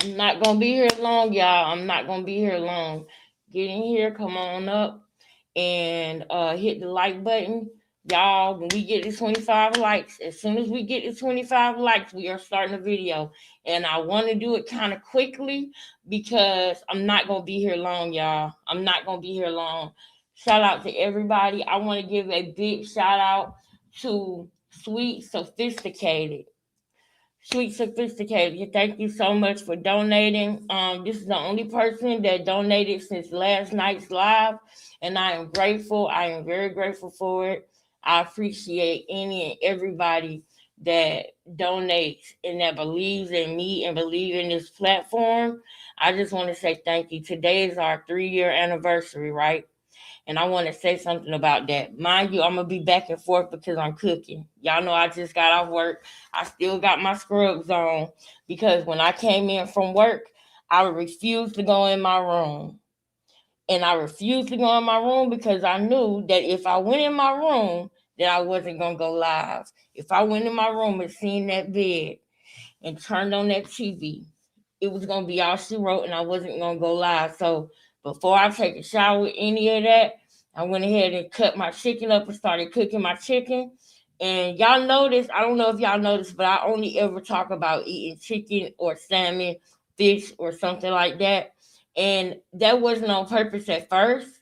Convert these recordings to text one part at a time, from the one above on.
I'm not gonna be here long, y'all. I'm not gonna be here long. Get in here, come on up, and hit the like button. Y'all, when we get to 25 likes, as soon as we get to 25 likes, we are starting a video. And I want to do it kind of quickly because I'm not going to be here long, y'all. I'm not going to be here long. Shout out to everybody. I want to give a big shout out to Sweet Sophisticated. Sweet Sophisticated, thank you so much for donating. This is the only person that donated since last night's live, and I am grateful. I am very grateful for it. I appreciate any and everybody that donates and that believes in me and believe in this platform. I just want to say thank you. Today is our 3-year anniversary, right? And I want to say something about that. Mind you, I'm going to be back and forth because I'm cooking. Y'all know I just got off work. I still got my scrubs on because when I came in from work, I refused to go in my room. And I refused to go in my room because I knew that if I went in my room, that I wasn't going to go live. If I went in my room and seen that bed and turned on that TV, it was going to be all she wrote and I wasn't going to go live. So before I take a shower with any of that, I went ahead and cut my chicken up and started cooking my chicken. And y'all notice, I don't know if y'all noticed, but I only ever talk about eating chicken or salmon, fish, or something like that. And that wasn't on purpose at first,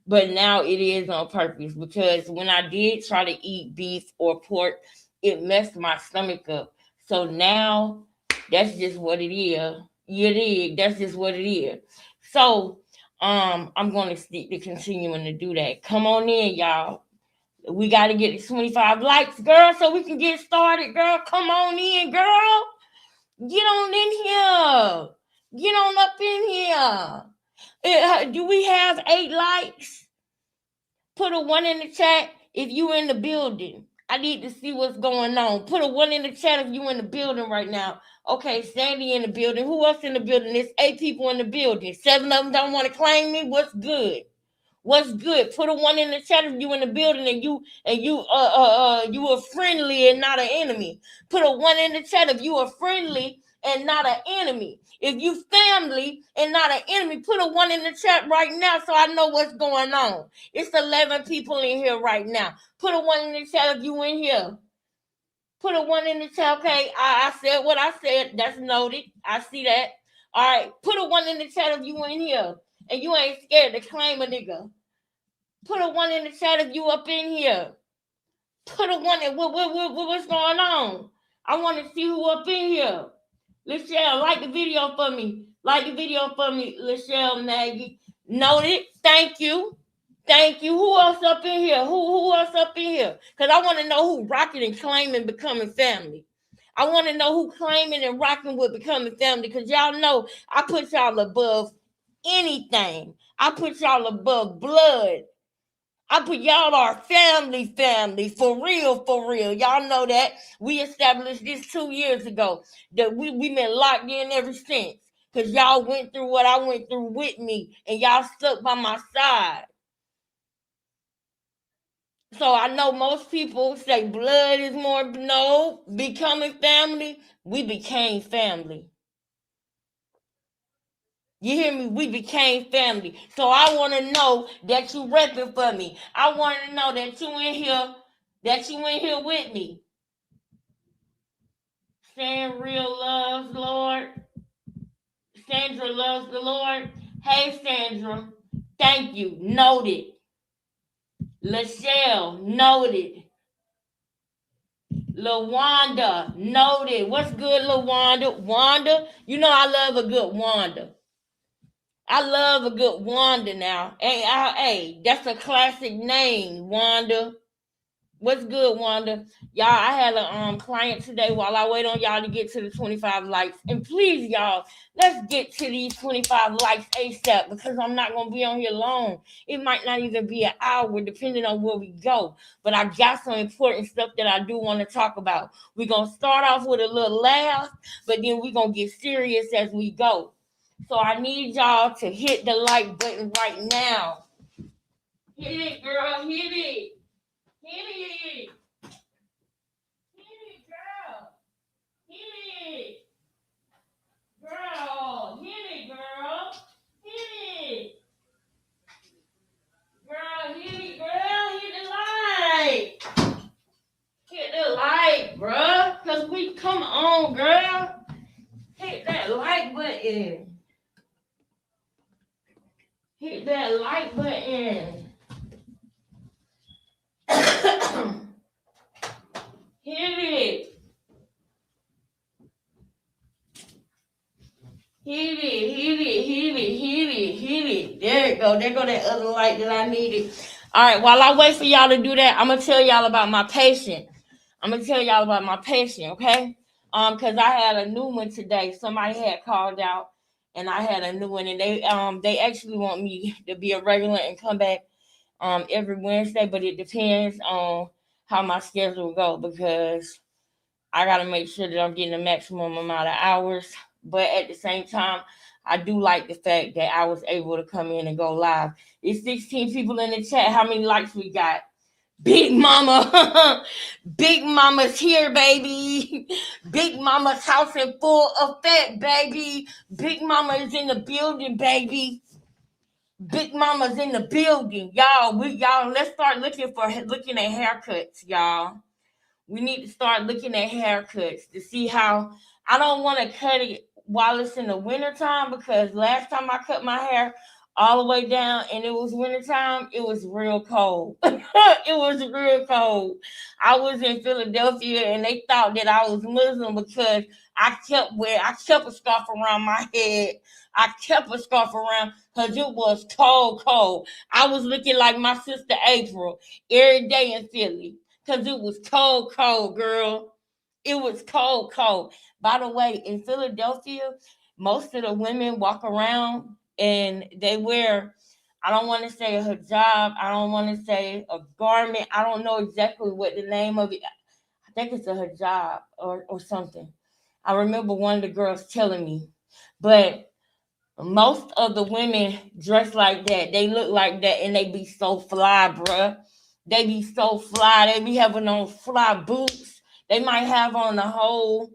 but now it is on purpose because when I did try to eat beef or pork, it messed my stomach up. So now that's just what it is. You dig? That's just what it is. So I'm gonna stick to continuing to do that. Come on in, y'all. We gotta get to 25 likes, girl, so we can get started, girl. Come on in, girl. Get on in here. Get on up in here. Do we have 8 likes? Put a 1 in the chat if you in the building. I need to see what's going on. Put a 1 in the chat if you in the building right now. Okay, Sandy in the building. Who else in the building? There's 8 people in the building. 7 of them don't want to claim me. What's good? What's good? Put a 1 in the chat if you in the building and you are friendly and not an enemy. Put a 1 in the chat if you are friendly and not an enemy. If you family and not an enemy, put a 1 in the chat right now so I know what's going on. It's 11 people in here right now. Put a 1 in the chat if you in here. Put a 1 in the chat. Okay, I said what I said. That's noted. I see that. All right, put a 1 in the chat if you in here and you ain't scared to claim a nigga. Put a 1 in the chat if you up in here. Put a 1 in. What's going on? I want to see who up in here. Lachelle, like the video for me. Like the video for me, Lachelle Maggie. Noted. Thank you. Thank you. Who else up in here? Who else up in here? Because I want to know who rocking and claiming becoming family. I want to know who claiming and rocking with becoming family. Because y'all know I put y'all above anything. I put y'all above blood. I put y'all our family, for real, for real. Y'all know that. We established this 2 years ago. That we been locked in ever since. Because y'all went through what I went through with me. And y'all stuck by my side. So I know most people say blood is more. No, becoming family, we became family. You hear me? We became family. So I want to know that you repping for me. I want to know that you in here, with me. Sandra loves the Lord. Sandra loves the Lord. Hey, Sandra. Thank you. Noted. Lachelle, noted. LaWanda, noted. What's good, LaWanda? Wanda, you know I love a good Wanda. I love a good Wanda now. Hey, that's a classic name, Wanda. What's good, Wanda? Y'all, I had a client today while I wait on y'all to get to the 25 likes. And please, y'all, let's get to these 25 likes ASAP because I'm not going to be on here long. It might not even be an hour depending on where we go. But I got some important stuff that I do want to talk about. We're going to start off with a little laugh, but then we're going to get serious as we go. So I need y'all to hit the like button right now. Hit it, girl. Hit it. Hit it. Hit it, girl. Hit it. Girl. that like button. Hit that like button. Hit it. Hit it, hit it, hit it, hit it, hit it. There it go. There go that other light that I needed. All right, while I wait for y'all to do that, I'm gonna tell y'all about my patient. Okay? Because I had a new one today. Somebody had called out, and I had a new one, and they actually want me to be a regular and come back every Wednesday, but it depends on how my schedule go because I gotta make sure that I'm getting the maximum amount of hours. But at the same time, I do like the fact that I was able to come in and go live. It's 16 people in the chat. How many likes we got? Big Mama, Big Mama's here, baby. Big Mama's house in full effect, baby. Big Mama is in the building, baby. Big Mama's in the building, y'all. Let's start looking at haircuts, y'all. We need to start looking at haircuts to see how. I don't want to cut it while it's in the wintertime because last time I cut my hair all the way down and it was wintertime, it was real cold. It was real cold. I was in Philadelphia and they thought that I was Muslim because I kept a scarf around my head. I kept a scarf around because it was cold. I was looking like my sister April every day in Philly. Because it was cold, girl. It was cold. By the way, in Philadelphia, most of the women walk around and they wear, I don't want to say a hijab, I don't want to say a garment. I don't know exactly what the name of it. I think it's a hijab or something. I remember one of the girls telling me. But most of the women dress like that. They look like that and they be so fly, bruh. They be so fly. They be having on fly boots. They might have on the whole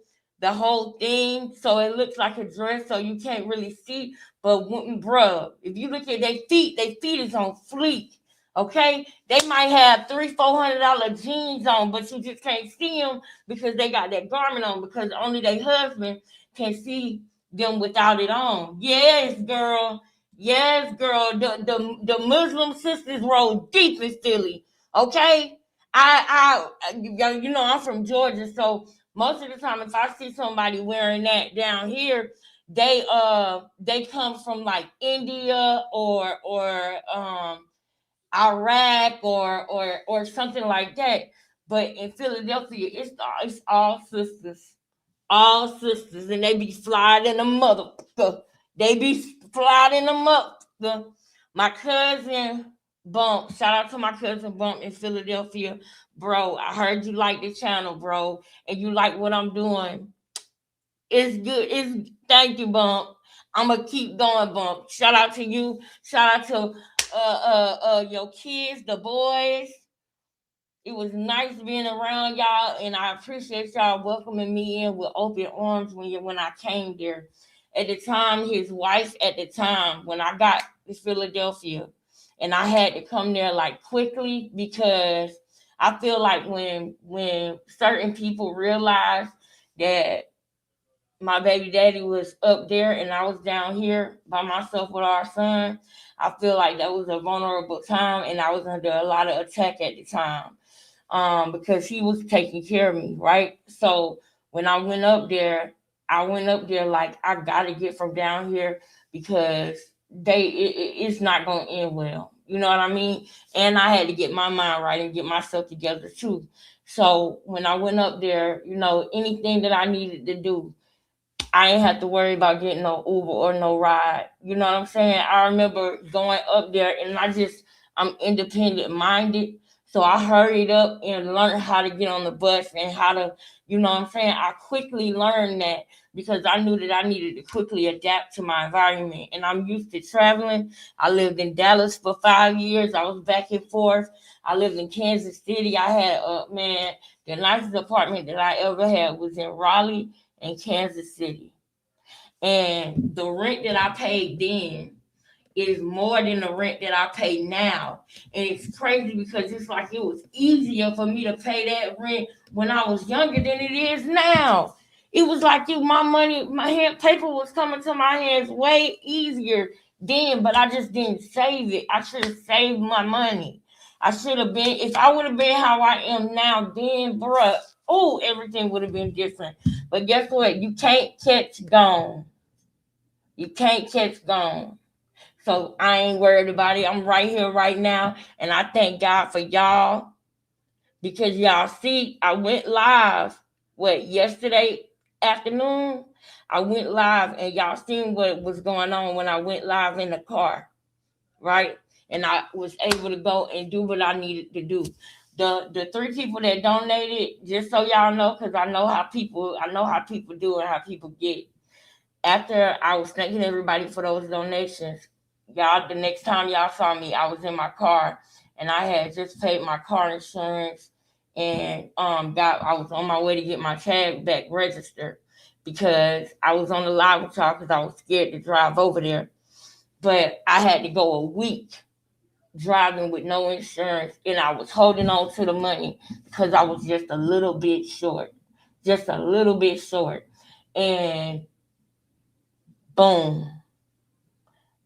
thing, so it looks like a dress, so you can't really see. But bruh, if you look at their feet is on fleek. Okay, they might have $300-400 jeans on, but you just can't see them because they got that garment on. Because only their husband can see them without it on. Yes, girl. Yes, girl. The Muslim sisters roll deep in Philly. Okay, you know I'm from Georgia, so most of the time if I see somebody wearing that down here, they come from like India or Iraq or something like that. But in Philadelphia, it's all sisters, and they be flying in the motherfucker. They be flying in the motherfucker. My cousin Bump, shout out to my cousin Bump in Philadelphia, bro. I heard you like the channel, bro, and you like what I'm doing. It's good. Thank you, Bump. I'm gonna keep going, Bump. Shout out to you. Shout out to your kids, the boys. It was nice being around y'all, and I appreciate y'all welcoming me in with open arms when I came there. At the time, his wife at the time, when I got to Philadelphia, and I had to come there like quickly because I feel like when certain people realize that my baby daddy was up there and I was down here by myself with our son, I feel like that was a vulnerable time and I was under a lot of attack at the time. Because he was taking care of me, right? So when I went up there like I gotta get from down here because it's not gonna end well. You know what I mean? And I had to get my mind right and get myself together too. So when I went up there, anything that I needed to do, I ain't have to worry about getting no Uber or no ride. You know what I'm saying? I remember going up there and I'm independent minded. So I hurried up and learned how to get on the bus and how to, you know what I'm saying? I quickly learned that because I knew that I needed to quickly adapt to my environment. And I'm used to traveling. I lived in Dallas for 5 years. I was back and forth. I lived in Kansas City. I had, the nicest apartment that I ever had was in Raleigh and Kansas City. And the rent that I paid then is more than the rent that I pay now. And it's crazy because it's like it was easier for me to pay that rent when I was younger than it is now. It was like my money, my hand paper was coming to my hands way easier then, but I just didn't save it. I should have saved my money. I should have been, if I would have been how I am now, then, bruh, oh, everything would have been different. But guess what? You can't catch gone. You can't catch gone. So I ain't worried about it. I'm right here, right now. And I thank God for y'all because y'all see, I went live, yesterday afternoon? I went live and y'all seen what was going on when I went live in the car, right? And I was able to go and do what I needed to do. The three people that donated, just so y'all know, because I know how people do and how people get. After I was thanking everybody for those donations, y'all, the next time y'all saw me, I was in my car and I had just paid my car insurance and I was on my way to get my tag back registered because I was on the live with y'all because I was scared to drive over there. But I had to go a week driving with no insurance and I was holding on to the money because I was just a little bit short. Just a little bit short. And boom,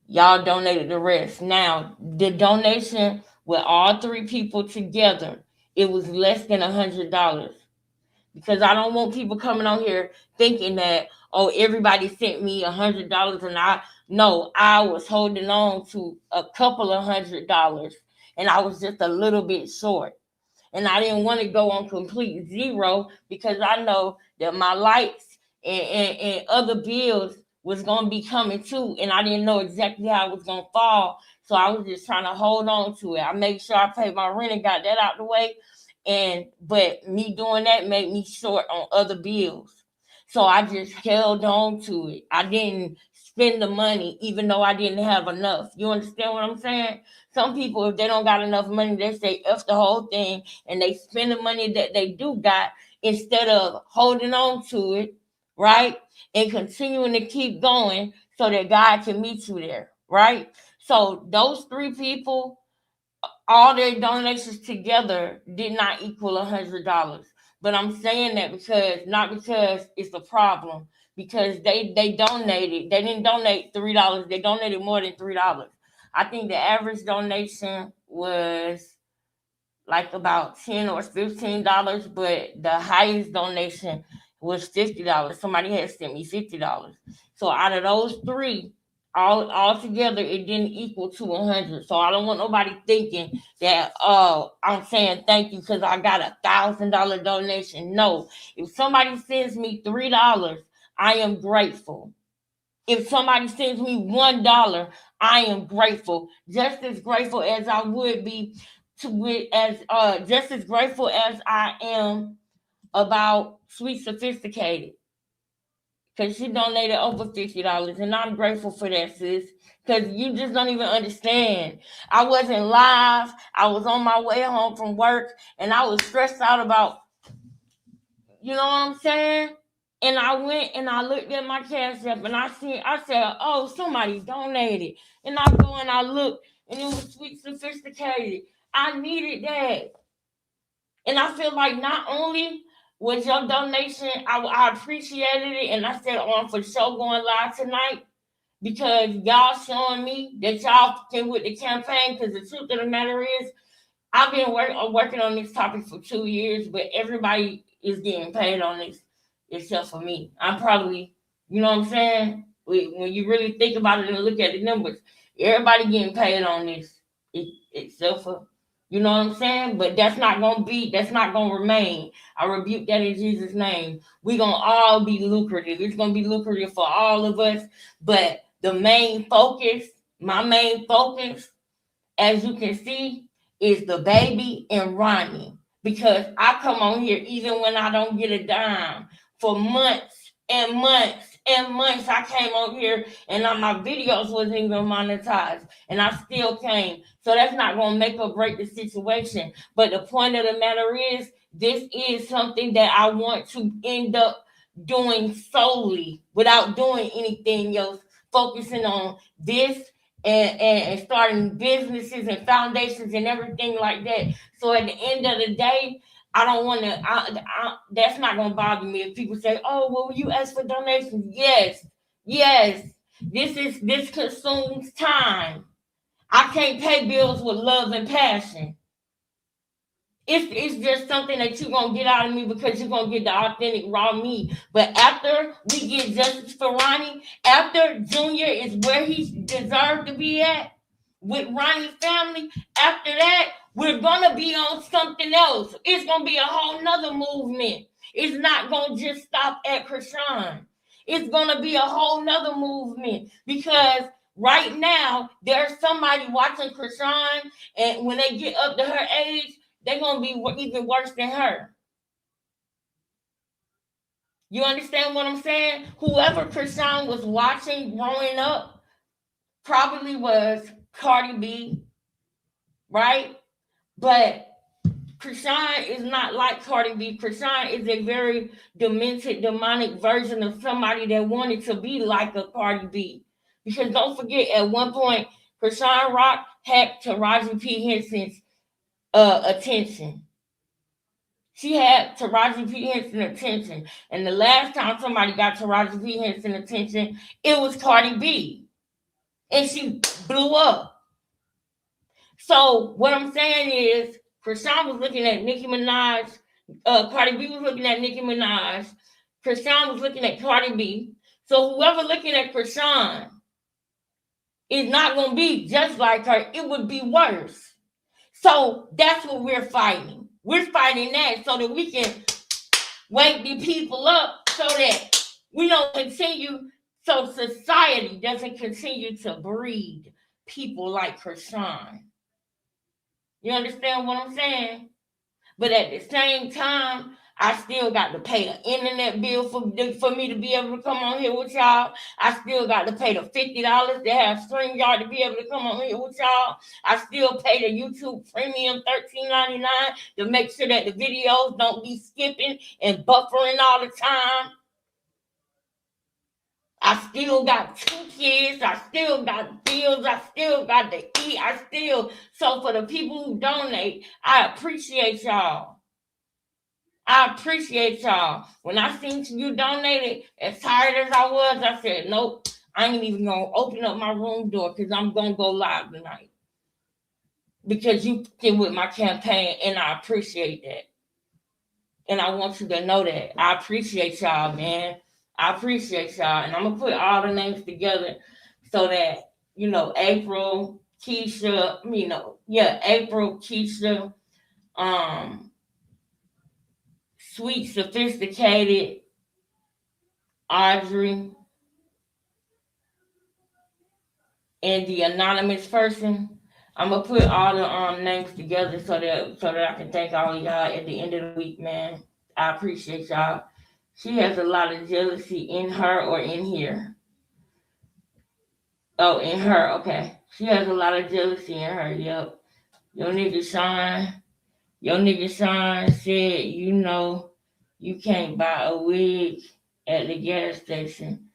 y'all donated the rest. Now, the donation with all three people together, it was less than $100 because I don't want people coming on here thinking that, oh, everybody sent me $100 and I was holding on to a couple of $100 and I was just a little bit short. And I didn't want to go on complete zero because I know that my lights and other bills was going to be coming too. And I didn't know exactly how it was going to fall. So I was just trying to hold on to it. I made sure I paid my rent and got that out the way. But me doing that made me short on other bills. So I just held on to it. I didn't spend the money even though I didn't have enough. You understand what I'm saying? Some people, if they don't got enough money, they say F the whole thing and they spend the money that they do got instead of holding on to it, right? And continuing to keep going so that God can meet you there, right? So those three people, all their donations together did not equal $100. But I'm saying that not because it's a problem, because they donated. They didn't donate $3. They donated more than $3. I think the average donation was like about $10 or $15, but the highest donation was $50. Somebody had sent me $50. So out of those three, all together, it didn't equal to 100. So I don't want nobody thinking that I'm saying thank you because I got $1,000 donation. No, if somebody sends me $3, I am grateful. If somebody sends me $1, I am grateful, just as grateful as I would be just as grateful as I am about Sweet Sophisticated because she donated over $50, and I'm grateful for that, sis. Because you just don't even understand. I wasn't live. I was on my way home from work, and I was stressed out about, you know what I'm saying? And I went and I looked at my cash app, and I said, oh, somebody donated. And I go and I look, and it was Sweet Sophisticated. I needed that. And I feel like not only was your donation, I appreciated it. And I said, oh, I'm for sure going live tonight because y'all showing me that y'all can with the campaign. Because the truth of the matter is, I've been working on this topic for 2 years, but everybody is getting paid on this except for me. I'm probably, you know what I'm saying? When you really think about it and look at the numbers, everybody getting paid on this except for, you know what I'm saying? But that's not gonna remain. I rebuke that in Jesus' name. We're gonna all be lucrative. It's gonna be lucrative for all of us. But my main focus, as you can see, is the baby and Ronnie. Because I come on here even when I don't get a dime for months and months and months. I came on here and my videos wasn't even monetized, and I still came. So that's not going to make or break the situation. But the point of the matter is, this is something that I want to end up doing solely without doing anything else, focusing on this and starting businesses and foundations and everything like that. So at the end of the day, I don't want to. That's not gonna bother me if people say, "Oh, well, you ask for donations." Yes, yes. This consumes time. I can't pay bills with love and passion. It's just something that you're gonna get out of me because you're gonna get the authentic raw me. But after we get justice for Ronnie, after Junior is where he deserved to be at with Ronnie's family, after that, we're gonna be on something else. It's gonna be a whole nother movement. It's not gonna just stop at Krishan. It's gonna be a whole nother movement because right now there's somebody watching Krishan, and when they get up to her age, they're gonna be even worse than her. You understand what I'm saying? Whoever Krishan was watching growing up probably was Cardi B, right? But Krishan is not like Cardi B. Krishan is a very demented, demonic version of somebody that wanted to be like a Cardi B. Because don't forget, at one point, Krishan Rock had Taraji P. Henson's attention. She had Taraji P. Henson attention. And the last time somebody got Taraji P. Henson attention, it was Cardi B. And she blew up. So what I'm saying is, Krishan was looking at Nicki Minaj. Cardi B was looking at Nicki Minaj. Krishan was looking at Cardi B. So whoever looking at Krishan is not going to be just like her. It would be worse. So that's what we're fighting. We're fighting that so that we can wake the people up so that we don't continue, so society doesn't continue to breed people like Krishan. You understand what I'm saying? But at the same time, I still got to pay the internet bill for me to be able to come on here with y'all. I still got to pay the $50 to have StreamYard to be able to come on here with y'all. I still pay the YouTube Premium $13.99 to make sure that the videos don't be skipping and buffering all the time. I still got 2 kids. I still got bills. I still got to eat. So for the people who donate, I appreciate y'all. I appreciate y'all. When I seen you donated, as tired as I was, I said, nope, I ain't even going to open up my room door because I'm going to go live tonight. Because you did with my campaign, and I appreciate that. And I want you to know that. I appreciate y'all, man. I appreciate y'all. And I'm going to put all the names together so that, April, Keisha, April, Keisha, Sweet, Sophisticated, Audrey, and the anonymous person. I'm gonna put all the names together so that I can thank all of y'all at the end of the week, man. I appreciate y'all. She has a lot of jealousy in her or in here. Oh, in her, okay. She has a lot of jealousy in her, yep. Your nigga Sean said, you can't buy a wig at the gas station.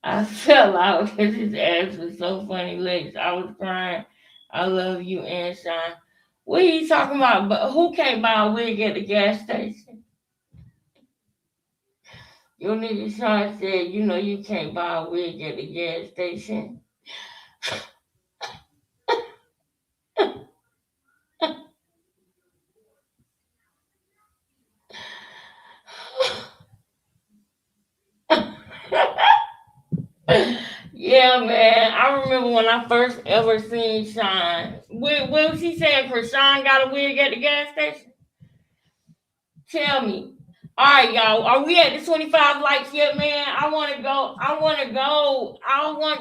I fell out because his ass was so funny, Lex. I was crying. I love you and Sean. What are you talking about? But who can't buy a wig at the gas station? Your nigga Sean said, you can't buy a wig at the gas station. Yeah, man. I remember when I first ever seen Sean. What was he saying? Krishan got a wig at the gas station? Tell me. All right, y'all. Are we at the 25 likes yet, man? I want to go. I want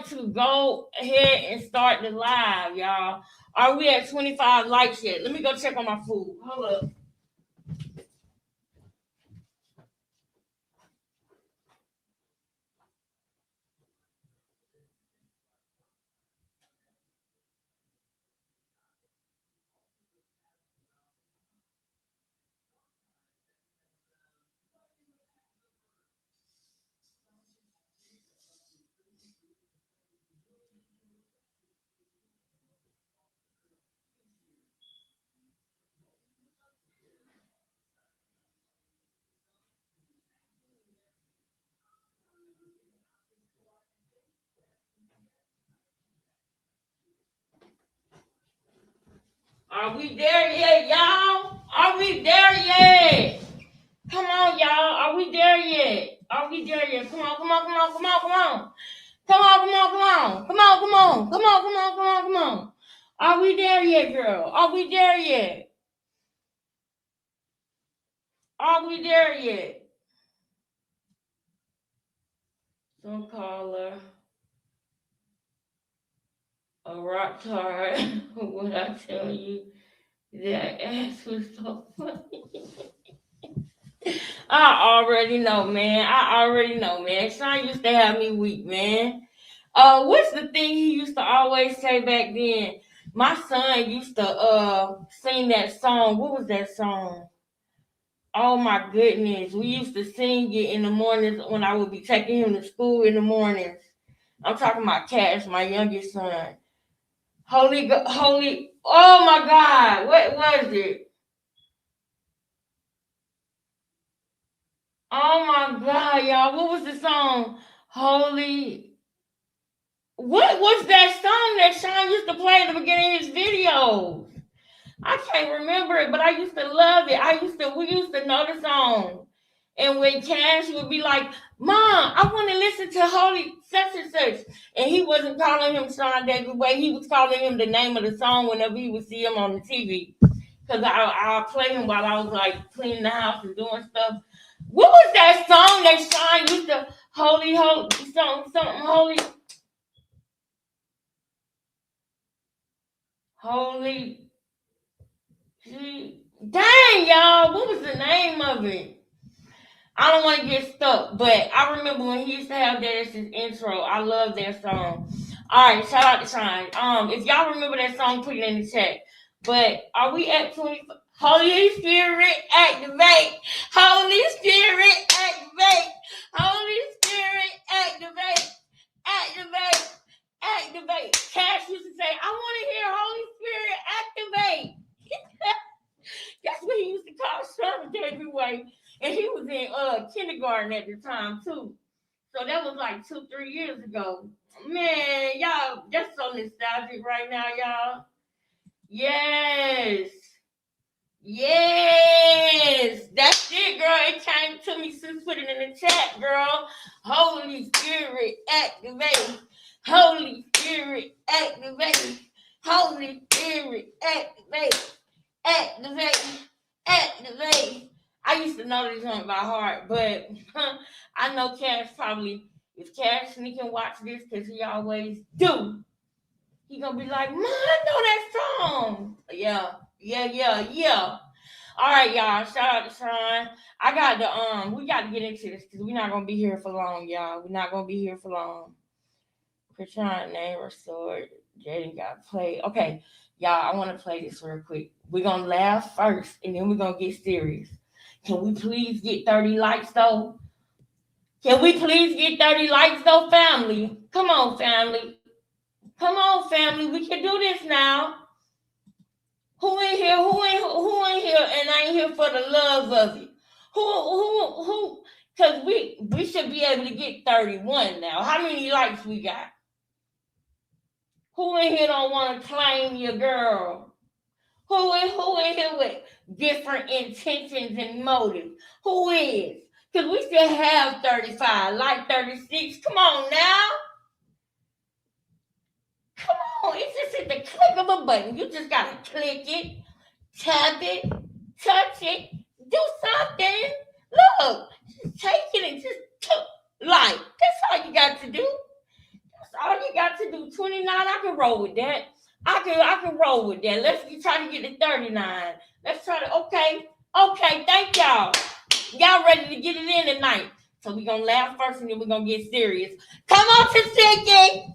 to go ahead and start the live, y'all. Are we at 25 likes yet? Let me go check on my food. Hold up. Are we there yet, y'all? Are we there yet? Come on, y'all. Are we there yet? Are we there yet? Come on, come on, come on, come on, come on. Come on, come on, come on. Come on, come on. Come on, come on, come on, come on. Are we there yet, girl? Are we there yet? Are we there yet? Some call her a rock tart. What I tell you, that ass was so funny. I already know, man. Sean used to have me weak, man. What's the thing he used to always say back then? My son used to sing that song. What was that song? Oh my goodness. We used to sing it in the mornings when I would be taking him to school in the mornings. I'm talking about Cash, my youngest son. Holy, oh my God. What was it? Oh my God, y'all. What was the song? Holy. What was that song that Sean used to play at the beginning of his videos? I can't remember it, but I used to love it. We used to know the song. And when Cash would be like, Mom, I want to listen to Holy such and such. And he wasn't calling him Sean David Way. He was calling him the name of the song whenever he would see him on the TV. Because I'll play him while I was like cleaning the house and doing stuff. What was that song that Sean used to holy something holy? Holy. Dang, y'all. What was the name of it? I don't want to get stuck, but I remember when he used to have that as his intro. I love that song. All right, shout out to Sean. If y'all remember that song, put it in the chat. But are we at 20? Holy Spirit, activate. Holy Spirit, activate. Holy Spirit, activate. Activate. Activate. Cash used to say, I want to hear Holy Spirit activate. That's what he used to call Sean David Way. And he was in kindergarten at the time too. So that was like 2-3 years ago. Man, y'all, that's so nostalgic right now, y'all. Yes. Yes. That's it, girl. It came to me. Sis put it in the chat, girl. Holy Spirit, activate. Holy Spirit, activate. Holy Spirit, activate. Activate. Activate. I used to know this one by heart, but I know Cash probably, if Cash can watch this, because he always do, he gonna be like, Mom, I know that song. Yeah. All right, y'all. Shout out to Sean. I got the we got to get into this because we're not gonna be here for long, y'all. We're not gonna be here for long. Krishan name restored. Jaden got played. Okay, y'all. I want to play this real quick. We're gonna laugh first, and then we're gonna get serious. Can we please get 30 likes though? Can we please get 30 likes though, family? Come on, family. Come on, family. We can do this now. Who in here? Who in here? And I ain't here for the love of it. Who? Because we should be able to get 31 now. How many likes we got? Who in here don't want to claim your girl? Who in here with different intentions and motives? Who is? Because we still have 35, like 36. Come on now. Come on. It's just at the click of a button. You just got to click it, tap it, touch it, do something. Look, just take it and just like. That's all you got to do. That's all you got to do. 29, I can roll with that. I can roll with that. Let's try to get to 39. Let's try to, okay, thank y'all. Y'all ready to get it in tonight. So we're going to laugh first and then we're going to get serious. Come on, Tasiki.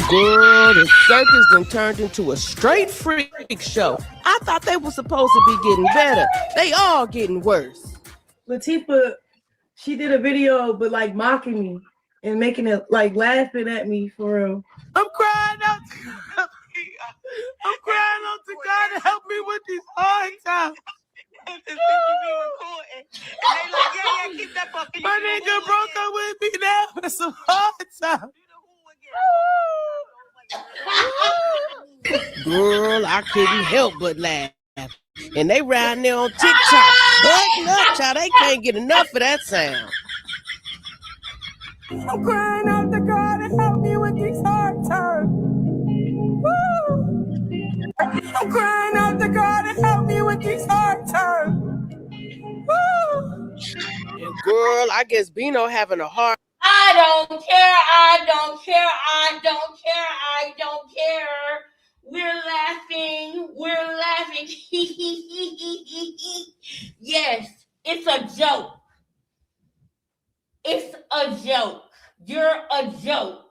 Girl, the circus done turned into a straight freak show. I thought they were supposed to be getting better. They all getting worse. Latifah, she did a video, but like mocking me and making it like laughing at me for real. I'm crying out to God to help me with these hard times. And they like, yeah, keep that fucking. My nigga broke up with me now for some hard up. Girl, I couldn't help but laugh. And they riding there on TikTok. Button up, child. They can't get enough of that sound. I'm crying out to God to help me with these hard times. Woo! I'm crying out to God to help me with these hard times. Woo! And girl, I guess Bino having a hard. I don't care. I don't care. I don't care. I don't care. We're laughing. We're laughing. Yes, it's a joke. It's a joke. You're a joke.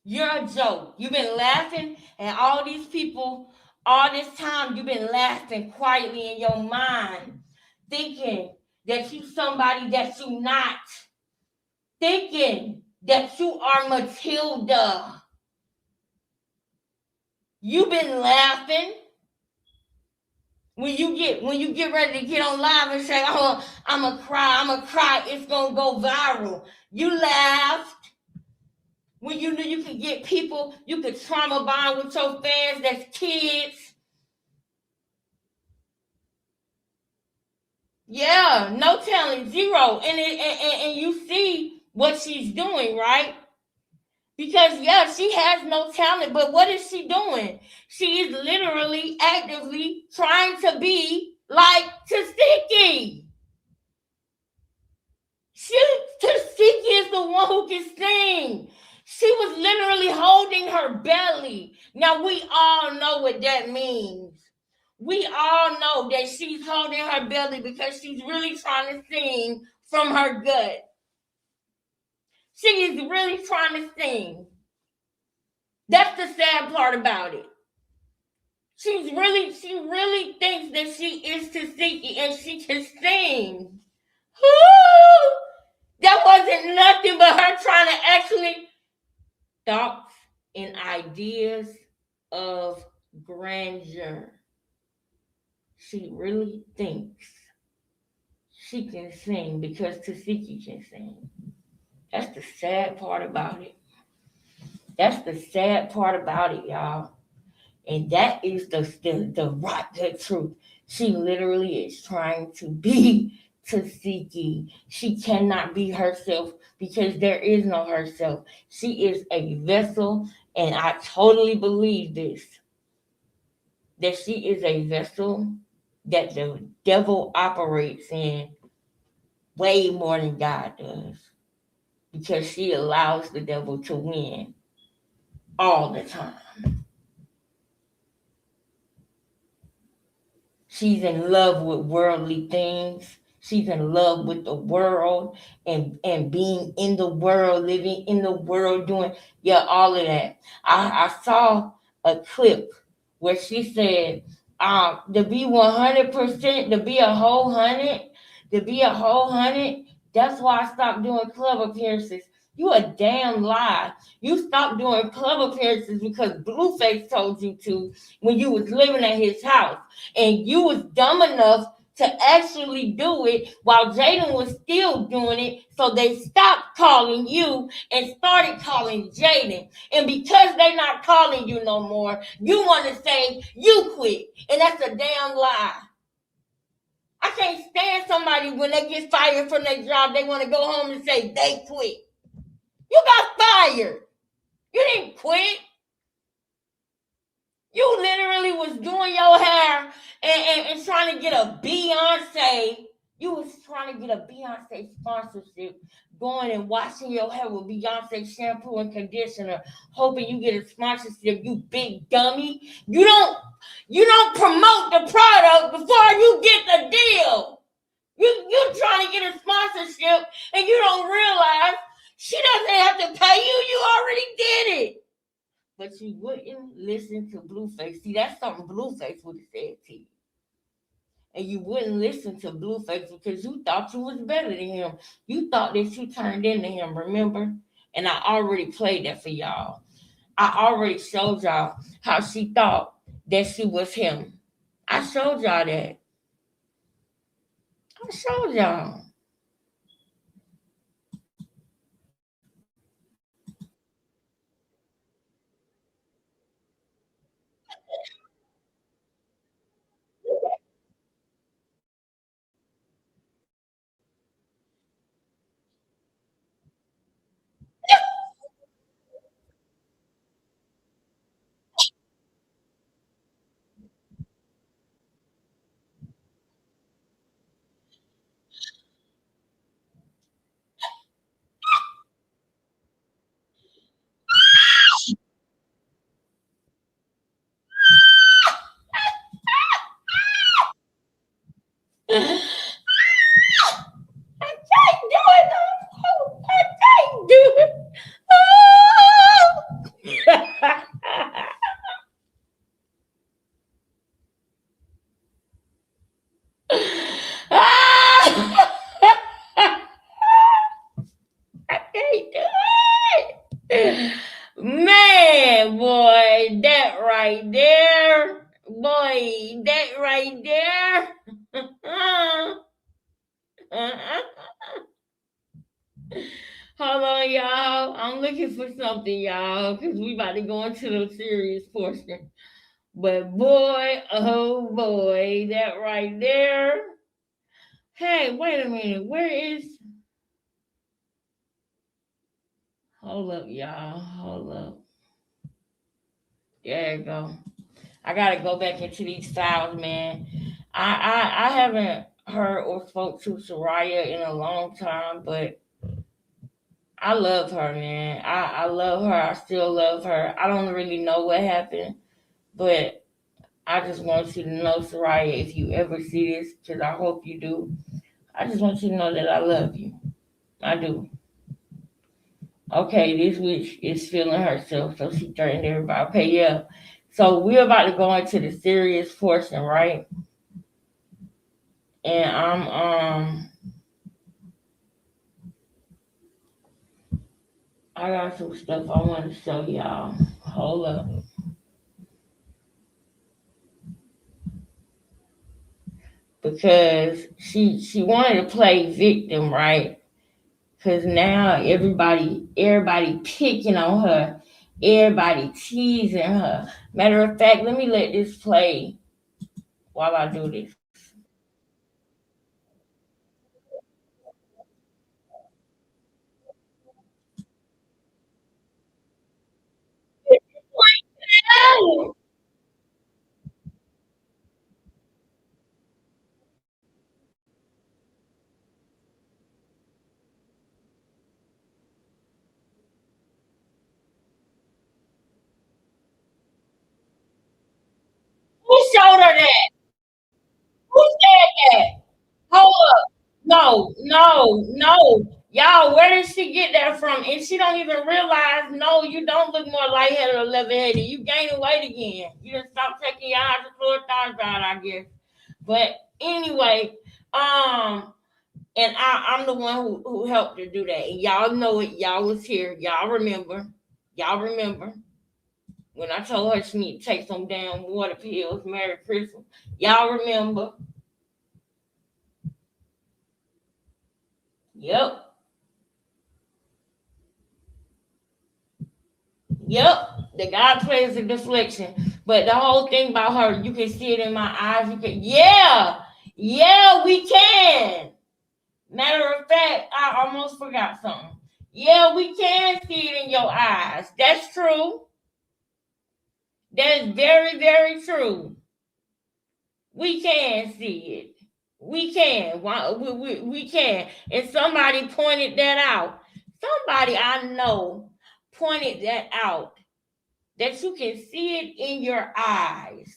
You're a joke. You've been laughing, and all these people, all this time, you've been laughing quietly in your mind, thinking that you somebody that you not, thinking that you are Matilda. You've been laughing. When you get ready to get on live and say, "Oh, I'ma cry, it's gonna go viral," you laughed. When you knew you could get people, you could trauma bond with your fans that's kids. Yeah, no talent, zero. And you see what she's doing, right? Because, yeah, she has no talent, but what is she doing? She is literally, actively trying to be like Tasiki. Tasiki is the one who can sing. She was literally holding her belly. Now, we all know what that means. We all know that she's holding her belly because she's really trying to sing from her gut. She is really trying to sing. That's the sad part about it. She really thinks that she is Tasiki and she can sing. Woo! That wasn't nothing but her trying to actually thoughts and ideas of grandeur. She really thinks she can sing because Tasiki can sing. That's the sad part about it. That's the sad part about it, y'all. And that is the right good truth. She literally is trying to be Tasiki. She cannot be herself because there is no herself. She is a vessel, and I totally believe this. That she is a vessel that the devil operates in way more than God does. Because she allows the devil to win all the time. She's in love with worldly things. She's in love with the world and being in the world, living in the world, doing, all of that. I saw a clip where she said, to be 100%, to be a whole hundred, that's why I stopped doing club appearances. You a damn lie. You stopped doing club appearances because Blueface told you to when you was living at his house. And you was dumb enough to actually do it while Jaden was still doing it. So they stopped calling you and started calling Jaden. And because they not calling you no more, you want to say you quit. And that's a damn lie. I can't stand somebody when they get fired from their job, they want to go home and say they quit. You got fired. You didn't quit. You literally was doing your hair and trying to get a Beyonce. You was trying to get a Beyonce sponsorship, going and washing your hair with Beyonce shampoo and conditioner, hoping you get a sponsorship, you big dummy. You don't promote the product before you get the deal. You trying to get a sponsorship and you don't realize she doesn't have to pay you. You already did it. But you wouldn't listen to Blueface. See, that's something Blueface would have said to you. And you wouldn't listen to Blueface because you thought you was better than him. You thought that you turned into him, remember? And I already played that for y'all. I already showed y'all how she thought that she was him. I showed y'all that. I showed y'all. I can't do it no more. I can't do it. I can't do it. Man, boy, that right there. Boy, that right there. Hold on, y'all. I'm looking for something, y'all, because we about to go into the serious portion. But boy, oh boy, that right there. Hey, wait a minute. Where is? Hold up, y'all. Hold up. There you go. I gotta go back into these files, man. I haven't heard or spoke to Soraya in a long time, but I love her, man. I love her. I still love her. I don't really know what happened, but I just want you to know, Soraya, if you ever see this, because I hope you do, I just want you to know that I love you. I do. Okay, this witch is feeling herself, so she threatened everybody. Okay, yeah. So we're about to go into the serious portion, right? And I got some stuff I want to show y'all. Hold up. Because she wanted to play victim, right? Because now everybody picking on her, everybody teasing her. Matter of fact, let me let this play while I do this. Who showed her that? Who said that? Hold up. No, no, no. Y'all, where did she get that from? And she don't even realize, no, you don't look more lightheaded or level-headed. You gaining weight again. You just stop taking your hydrochlorothiazide out, I guess. But anyway, and I'm the one who helped her do that. And y'all know it. Y'all was here. Y'all remember. Y'all remember when I told her she need to take some damn water pills. Merry Christmas. Y'all remember. Yep. Yep, the God plays a deflection. But the whole thing about her, you can see it in my eyes. You can, yeah, we can. Matter of fact, I almost forgot something. Yeah, we can see it in your eyes. That's true. That is very, very true. We can see it. We can. We can. And somebody pointed that out. Somebody I know pointed that out. That you can see it in your eyes.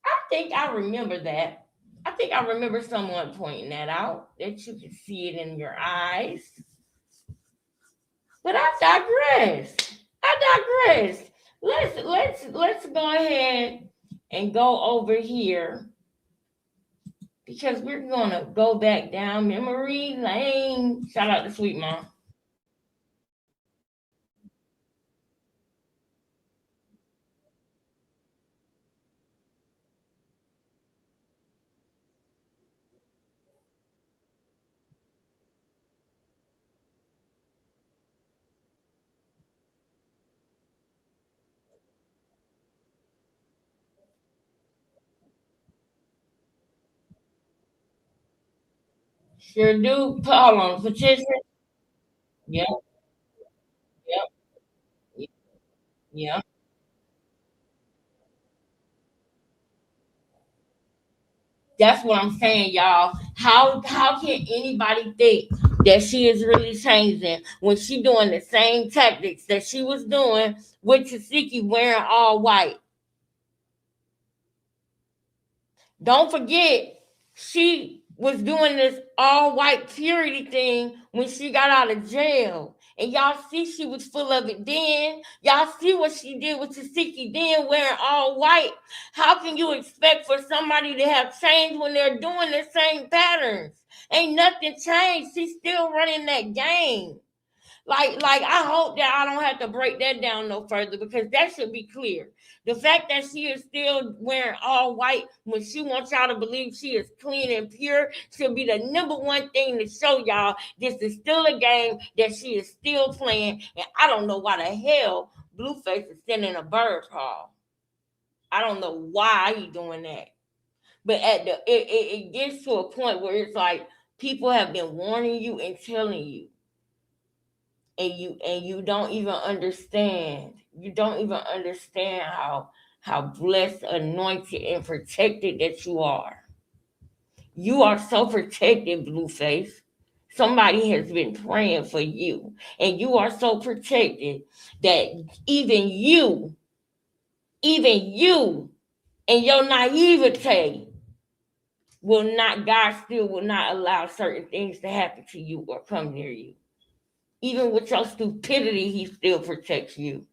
I think I remember that. I think I remember someone pointing that out, that you can see it in your eyes. But I digress. Let's go ahead and go over here because we're gonna go back down memory lane. Shout out to Sweet Mom. Sure do. Hold on, Patricia. Yep, yep, yep. That's what I'm saying, y'all. How can anybody think that she is really changing when she doing the same tactics that she was doing with Tasiki wearing all white? Don't forget, she was doing this all white purity thing when she got out of jail. And y'all see she was full of it then. Y'all see what she did with Tasiki then, wearing all white. How can you expect for somebody to have changed when they're doing the same patterns? Ain't nothing changed. She's still running that game. Like I hope that I don't have to break that down no further, because that should be clear. The fact that she is still wearing all white when she wants y'all to believe she is clean and pure should be the number one thing to show y'all this is still a game that she is still playing. And I don't know why the hell Blueface is sending a bird call. I don't know why he doing that. But it gets to a point where it's like people have been warning you and telling you, and you don't even understand. You don't even understand how blessed, anointed, and protected that you are. You are so protected, Blueface. Somebody has been praying for you, and you are so protected that even you, and your naivete God still will not allow certain things to happen to you or come near you. Even with your stupidity, he still protects you.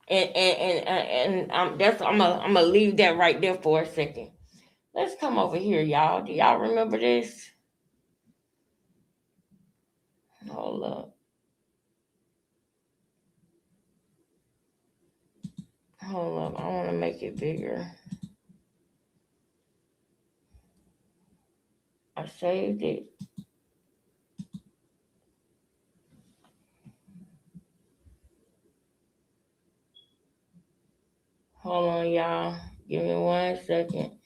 And that's I'm gonna leave that right there for a second. Let's come over here, y'all. Do y'all remember this? Hold up. Hold up. I want to make it bigger. I saved it. Hold on, y'all. Give me 1 second.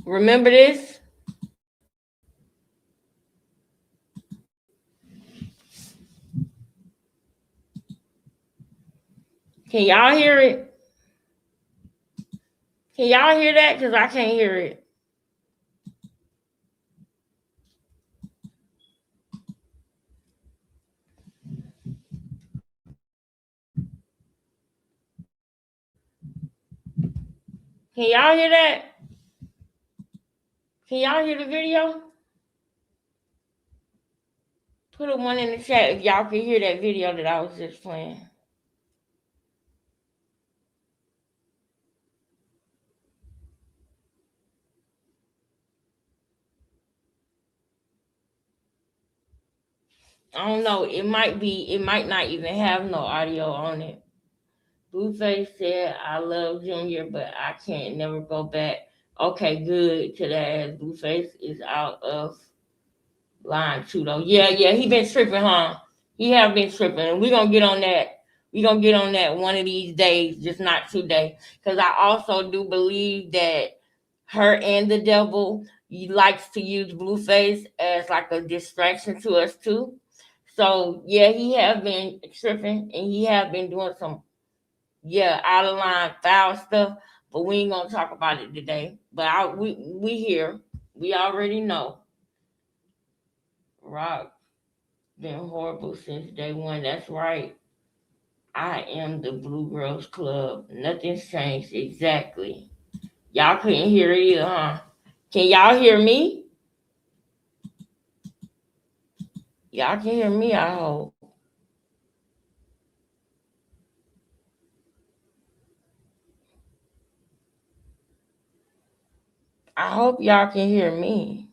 Remember this? Can y'all hear it? Can y'all hear that? Because I can't hear it. Can y'all hear that? Can y'all hear the video? Put a one in the chat if y'all can hear that video that I was just playing. I don't know. It might not even have no audio on it. Blueface said, I love Junior, but I can't never go back. Okay, good to that, as Blueface is out of line too, though. Yeah, he been tripping, huh? He have been tripping. And we're going to get on that. We're going to get on that one of these days, just not today. Because I also do believe that her and the devil, he likes to use Blueface as like a distraction to us too. So, yeah, he have been tripping, and he have been doing some out of line foul stuff, but we ain't gonna talk about it today. But we here. We already know. Rock been horrible since day one. That's right. I am the Blue Girls Club. Nothing's changed exactly. Y'all couldn't hear it either, huh? Can y'all hear me? Y'all can hear me, I hope. I hope y'all can hear me.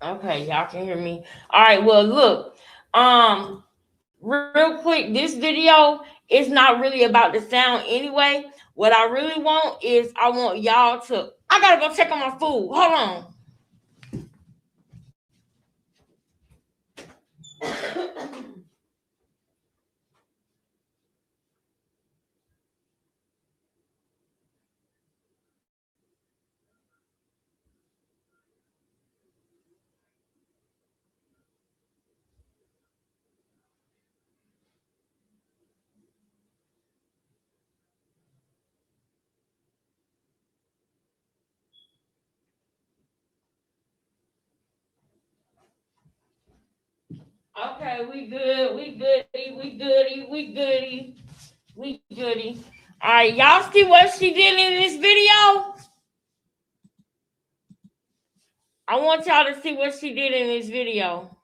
Okay, y'all can hear me. All right, well, look. Real quick, this video is not really about the sound anyway. What I really want is I want y'all to. I gotta go check on my food. Hold on. Okay, we good. We goody. We goody. We goody. We goody. All right, y'all see what she did in this video? I want y'all to see what she did in this video.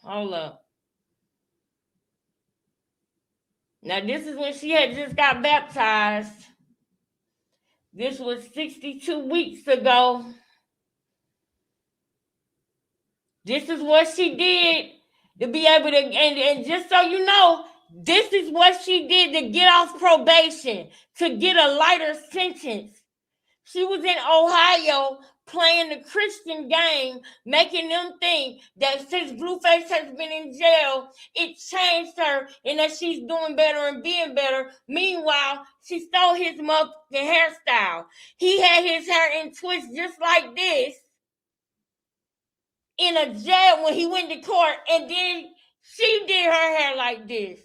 Hold up. Now, this is when she had just got baptized. This was 62 weeks ago. This is what she did to be able to, and just so you know, this is what she did to get off probation, to get a lighter sentence. She was in Ohio playing the Christian game, making them think that since Blueface has been in jail, it changed her and that she's doing better and being better. Meanwhile, she stole his motherfucking hairstyle. He had his hair in twists just like this in a jail when he went to court, and then she did her hair like this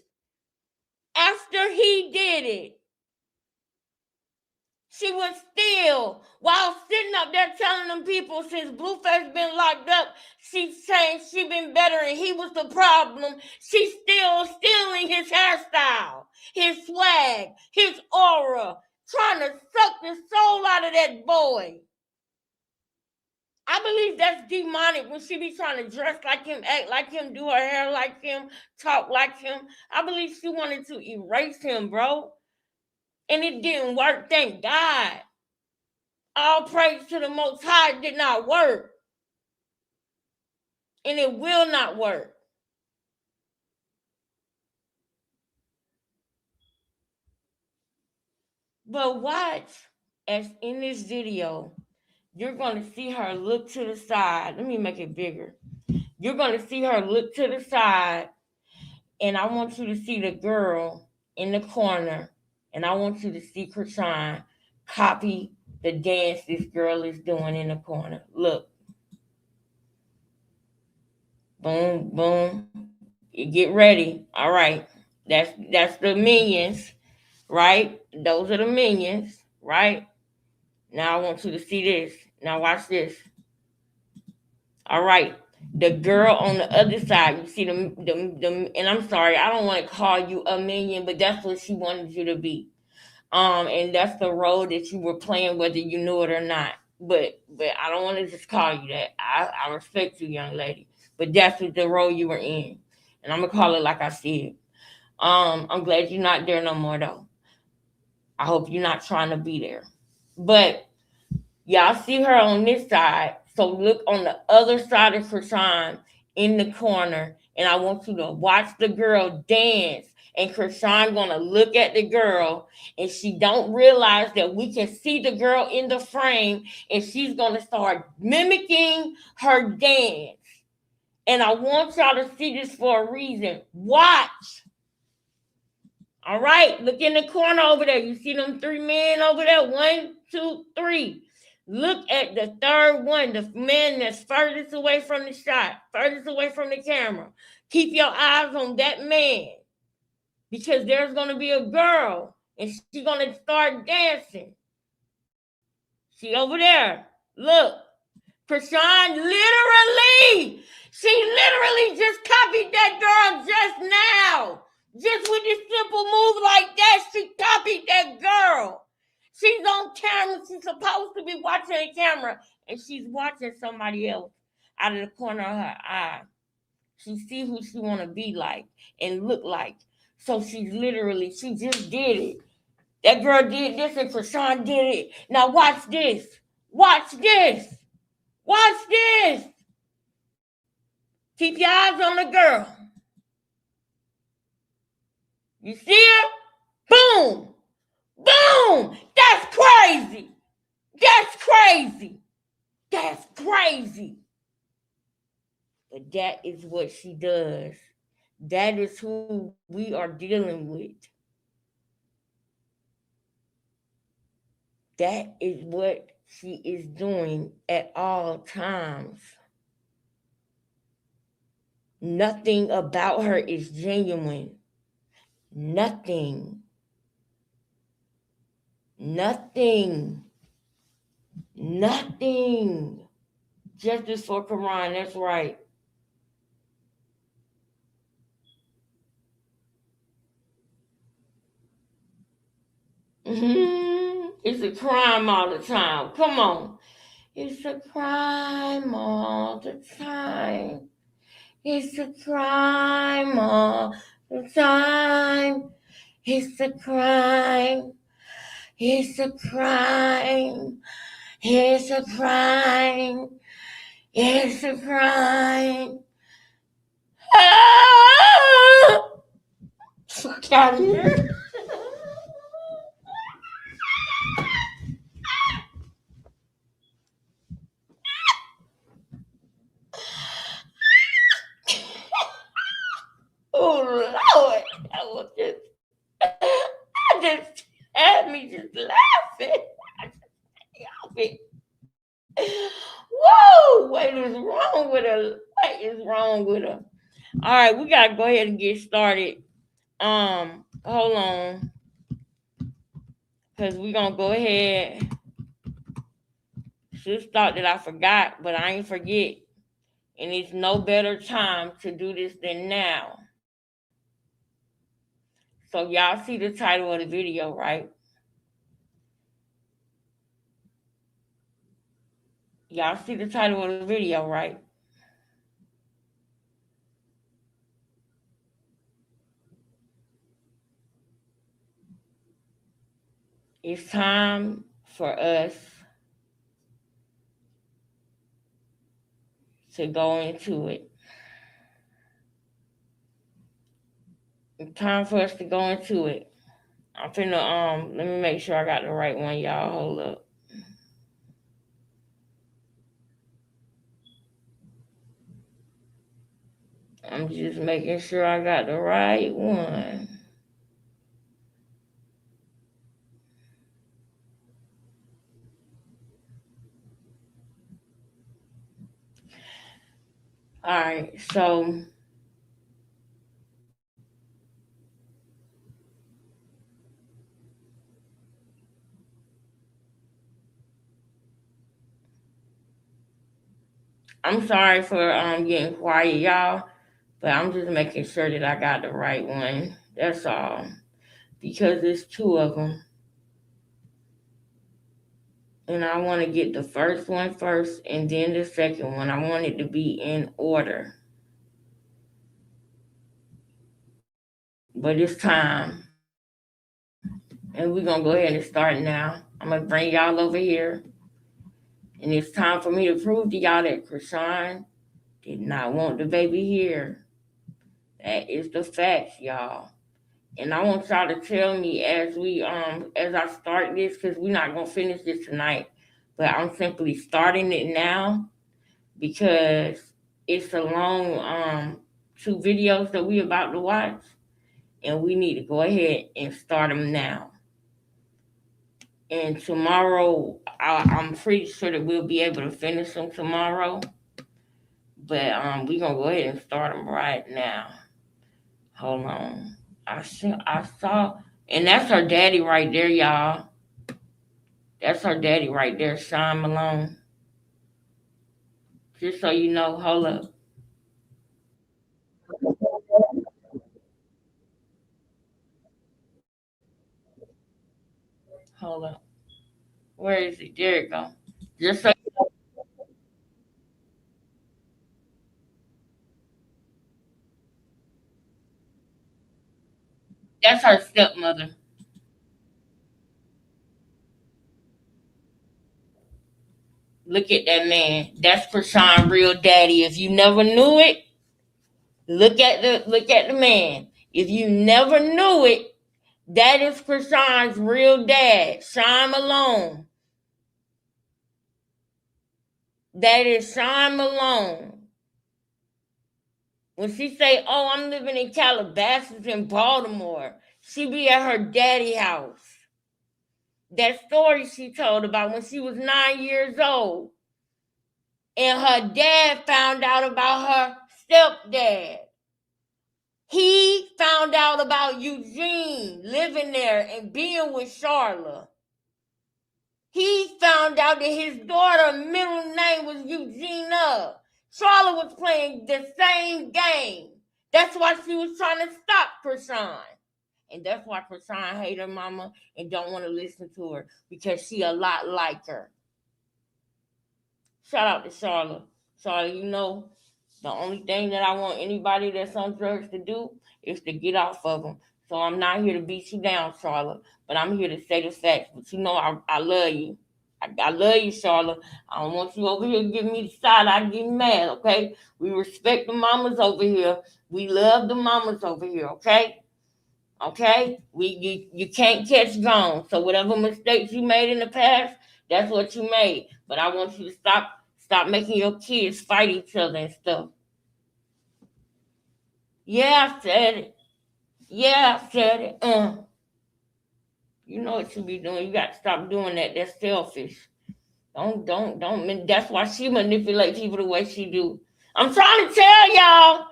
after he did it. She was still, while sitting up there telling them people since Blueface been locked up, she's changed, she been better, and he was the problem. She's still stealing his hairstyle, his swag, his aura, trying to suck the soul out of that boy. I believe that's demonic when she be trying to dress like him, act like him, do her hair like him, talk like him. I believe she wanted to erase him, bro. And it didn't work, thank God. All praise to the Most High, it did not work. And it will not work. But watch, as in this video, you're going to see her look to the side. Let me make it bigger. You're going to see her look to the side, and I want you to see the girl in the corner, and I want you to see Krishan copy the dance this girl is doing in the corner. Look. Boom, boom. You get ready. All right. That's the minions, right? Those are the minions, right? Now I want you to see this. Now watch this. All right. The girl on the other side, you see them, and I'm sorry, I don't want to call you a minion, but that's what she wanted you to be. And that's the role that you were playing, whether you knew it or not. But I don't want to just call you that. I respect you, young lady. But that's the role you were in. And I'm gonna call it like I said. I'm glad you're not there no more though. I hope you're not trying to be there. But y'all see her on this side. So look on the other side of Krishan in the corner, and I want you to watch the girl dance. And Krishan gonna look at the girl, and she don't realize that we can see the girl in the frame, and she's gonna start mimicking her dance. And I want y'all to see this for a reason. Watch. All right, look in the corner over there. You see them three men over there? 1, 2, 3. Look at the third one, the man that's furthest away from the shot, furthest away from the camera. Keep your eyes on that man, because there's going to be a girl, and she's going to start dancing. See over there. Look. Krishan literally just copied that girl just now. Just with this simple move like that, she copied that girl. She's on camera. She's supposed to be watching the camera, and she's watching somebody else out of the corner of her eye. She see who she want to be like and look like. So she just did it. That girl did this, and Krishan did it. Now watch this. Watch this. Watch this. Keep your eyes on the girl. You see her? Boom. Boom. That's crazy. That's crazy. That's crazy. But that is what she does. That is who we are dealing with. That is what she is doing at all times. Nothing about her is genuine. Nothing. Nothing. Nothing. Justice for Quran, that's right. It's a crime all the time. Come on. It's a crime all the time. It's a crime all the time. It's a crime. It's a crime. It's a crime. It's a crime. Ah! Fuck out of here. Oh Lord, that was just, I just had me just laughing. Whoa, what is wrong with her? What is wrong with her? All right, we gotta go ahead and get started. Hold on, cause we gonna go ahead. Just thought that I forgot, but I ain't forget. And it's no better time to do this than now. So y'all see the title of the video, right? Y'all see the title of the video, right? It's time for us to go into it. It's time for us to go into it. I'm finna, let me make sure I got the right one, y'all. Hold up. I'm just making sure I got the right one. All right, so I'm sorry for getting quiet, y'all, but I'm just making sure that I got the right one. That's all, because there's two of them, and I want to get the first one first, and then the second one. I want it to be in order, but it's time, and we're gonna go ahead and start now. I'm gonna bring y'all over here. And it's time for me to prove to y'all that Krishan did not want the baby here. That is the facts, y'all. And I want y'all to tell me as I start this, because we're not gonna finish this tonight, but I'm simply starting it now because it's a long two videos that we about to watch, and we need to go ahead and start them now. And tomorrow, I'm pretty sure that we'll be able to finish them tomorrow. But we're gonna go ahead and start them right now. Hold on. I saw, and that's her daddy right there, y'all. That's her daddy right there, Sean Malone. Just so you know, hold up. Hold up. Where is it? There it go. Just so you know, that's her stepmother. Look at that man. That's Krishan real daddy. If you never knew it, look at the man. If you never knew it, that is Krishan's real dad, Sean Malone. That is Sean Malone. When she say, "Oh, I'm living in Calabasas in Baltimore," she be at her daddy house. That story she told about when she was 9 years old, and her dad found out about her stepdad. He found out about Eugene living there and being with Charlotte. He found out that his daughter's middle name was Eugenia. Charlotte was playing the same game. That's why she was trying to stop Krishan. And that's why Krishan hate her mama and don't want to listen to her because she a lot like her. Shout out to Charlotte. Charlotte, you know, the only thing that I want anybody that's on drugs to do is to get off of them. So I'm not here to beat you down, Charlotte, but I'm here to say the facts. But you know, I love you. I love you, Charlotte. I don't want you over here giving me the side. I get mad, okay? We respect the mamas over here. We love the mamas over here, okay? Okay? You can't catch gone. So whatever mistakes you made in the past, that's what you made. But I want you to stop making your kids fight each other and stuff. Yeah, I said it. Yeah, I said it. You know what you be doing. You got to stop doing that. That's selfish. Don't. That's why she manipulate people the way she do. I'm trying to tell y'all,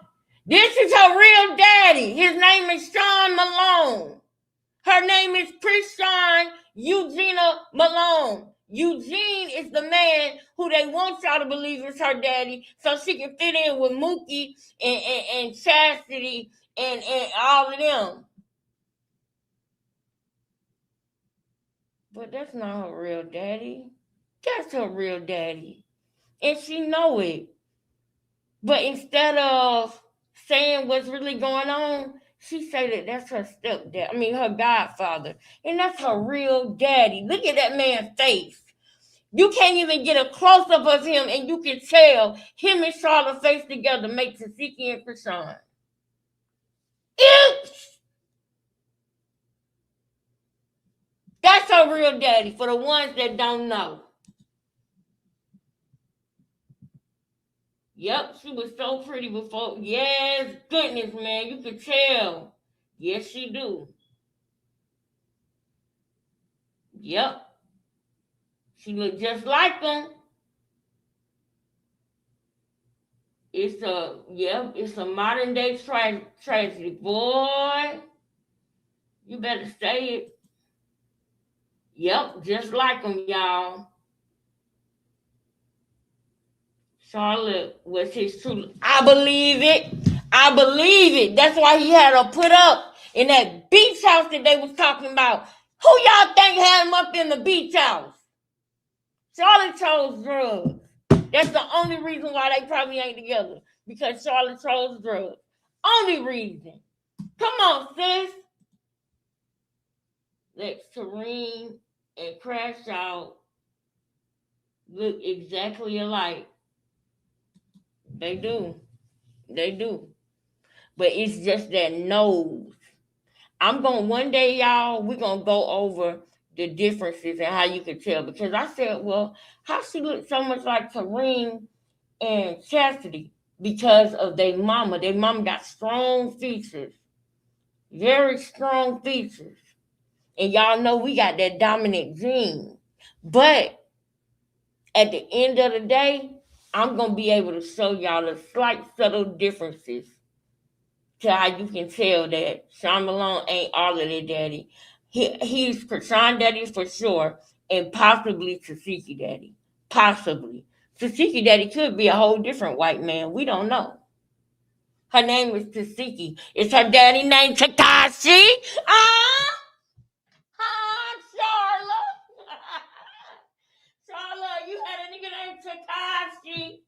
this is her real daddy. His name is Sean Malone. Her name is Krishan Eugenia Malone. Eugene is the man who they want y'all to believe is her daddy so she can fit in with Mookie and Chastity and all of them. But that's not her real daddy. That's her real daddy. And she know it. But instead of saying what's really going on, she say that that's her stepdad. I mean, her godfather. And that's her real daddy. Look at that man's face. You can't even get a close-up of him, and you can tell him and Charlotte face together make Tasiki and Krishan. Oops! That's her real daddy for the ones that don't know. Yep, she was so pretty before. Yes, goodness, man, you could tell. Yes, she do. Yep, she looked just like them. It's a modern day tragedy, boy. You better say it. Yep, just like them, y'all. Charlotte was his true. I believe it. I believe it. That's why he had her put up in that beach house that they was talking about. Who y'all think had him up in the beach house? Charlotte chose drugs. That's the only reason why they probably ain't together. Because Charlotte chose drugs. Only reason. Come on, sis. Let Tareen and Crash Out look exactly alike. They do. They do. But it's just that nose. I'm going to one day, y'all, we're going to go over the differences and how you can tell. Because I said, well, how she look so much like Tareen and Chastity? Because of their mama. Their mama got strong features. Very strong features. And y'all know we got that dominant gene. But at the end of the day, I'm going to be able to show y'all the slight subtle differences to how you can tell that Sean Malone ain't all of their daddy. He's Krishan daddy for sure, and possibly Tasiki daddy. Possibly. Tasiki daddy could be a whole different white man. We don't know. Her name is Tasiki. Is her daddy named Takashi? Charlotte. Charlotte, you had a nigga named Takashi.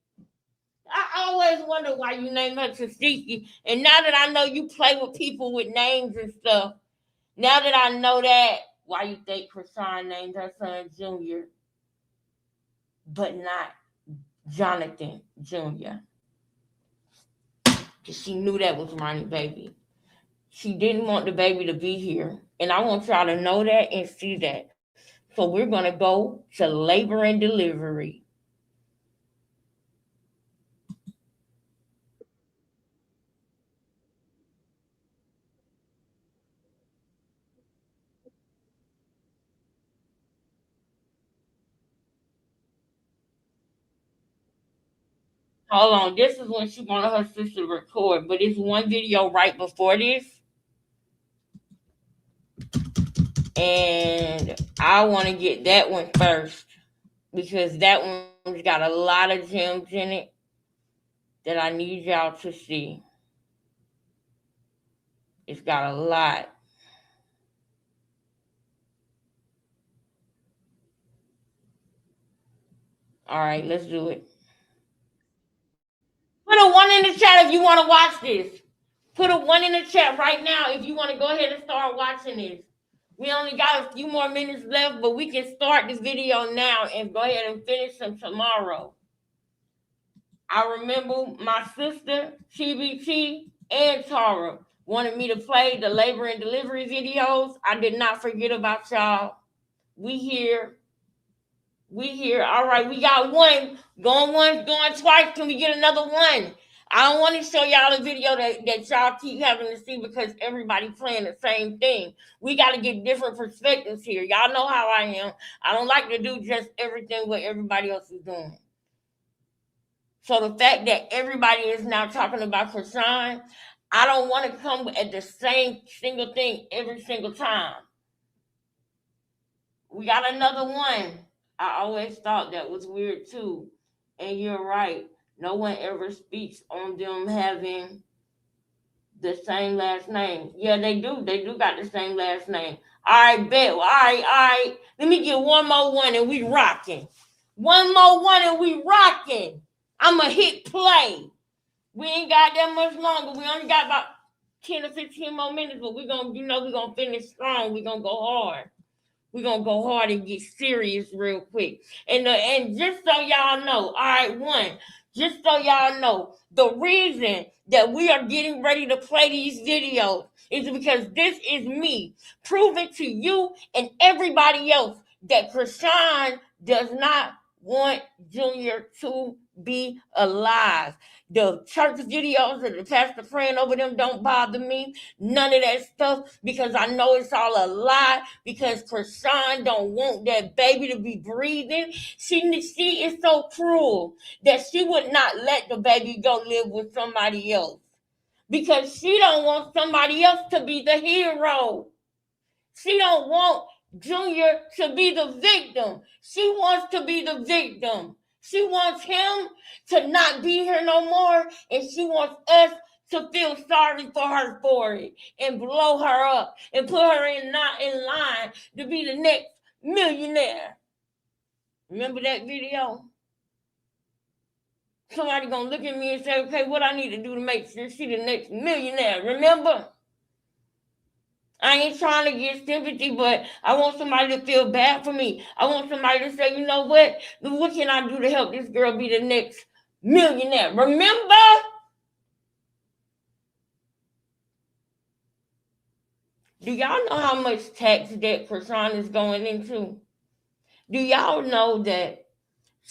I always wonder why you named her Tasiki. And now that I know you play with people with names and stuff, now that I know that, why you think Krishan named her son Junior, but not Jonathan Jr.? Because she knew that was Ronnie baby. She didn't want the baby to be here. And I want y'all to know that and see that. So we're going to go to labor and delivery. Hold on. This is when she wanted her sister to record, but it's one video right before this. And I want to get that one first because that one's got a lot of gems in it that I need y'all to see. It's got a lot. All right, let's do it. Put a one in the chat if you want to watch this. Put a one in the chat right now if you want to go ahead and start watching this. We only got a few more minutes left, but we can start this video now and go ahead and finish them tomorrow. I remember my sister, TBT, and Tara wanted me to play the labor and delivery videos. I did not forget about y'all. We here. All right, we got one. Going once, going twice. Can we get another one? I don't want to show y'all the video that y'all keep having to see because everybody playing the same thing. We got to get different perspectives here. Y'all know how I am. I don't like to do just everything what everybody else is doing. So the fact that everybody is now talking about Krishan, I don't want to come at the same single thing every single time. We got another one. I always thought that was weird too. And you're right. No one ever speaks on them having the same last name. Yeah, they do. They do got the same last name. All right, bet. All right. Let me get one more one and we rocking. One more one and we rocking. I'ma hit play. We ain't got that much longer. We only got about 10 or 15 more minutes, but we're gonna finish strong. We're gonna go hard. We're gonna go hard and get serious real quick. And just so y'all know, all right, one, just so y'all know, the reason that we are getting ready to play these videos is because this is me proving to you and everybody else that Krishan does not want Junior to be alive. The church videos of the pastor praying over them don't bother me. None of that stuff, because I know it's all a lie, because Krishan don't want that baby to be breathing. She is so cruel that she would not let the baby go live with somebody else because she don't want somebody else to be the hero. She don't want Junior to be the victim. She wants to be the victim. She wants him to not be here no more, and she wants us to feel sorry for her for it and blow her up and put her in line to be the next millionaire. Remember that video? Somebody gonna look at me and say, okay, what I need to do to make sure she the next millionaire? Remember? I ain't trying to get sympathy, but I want somebody to feel bad for me. I want somebody to say, you know what can I do to help this girl be the next millionaire? Remember? Do y'all know how much tax debt Krishan is going into? Do y'all know that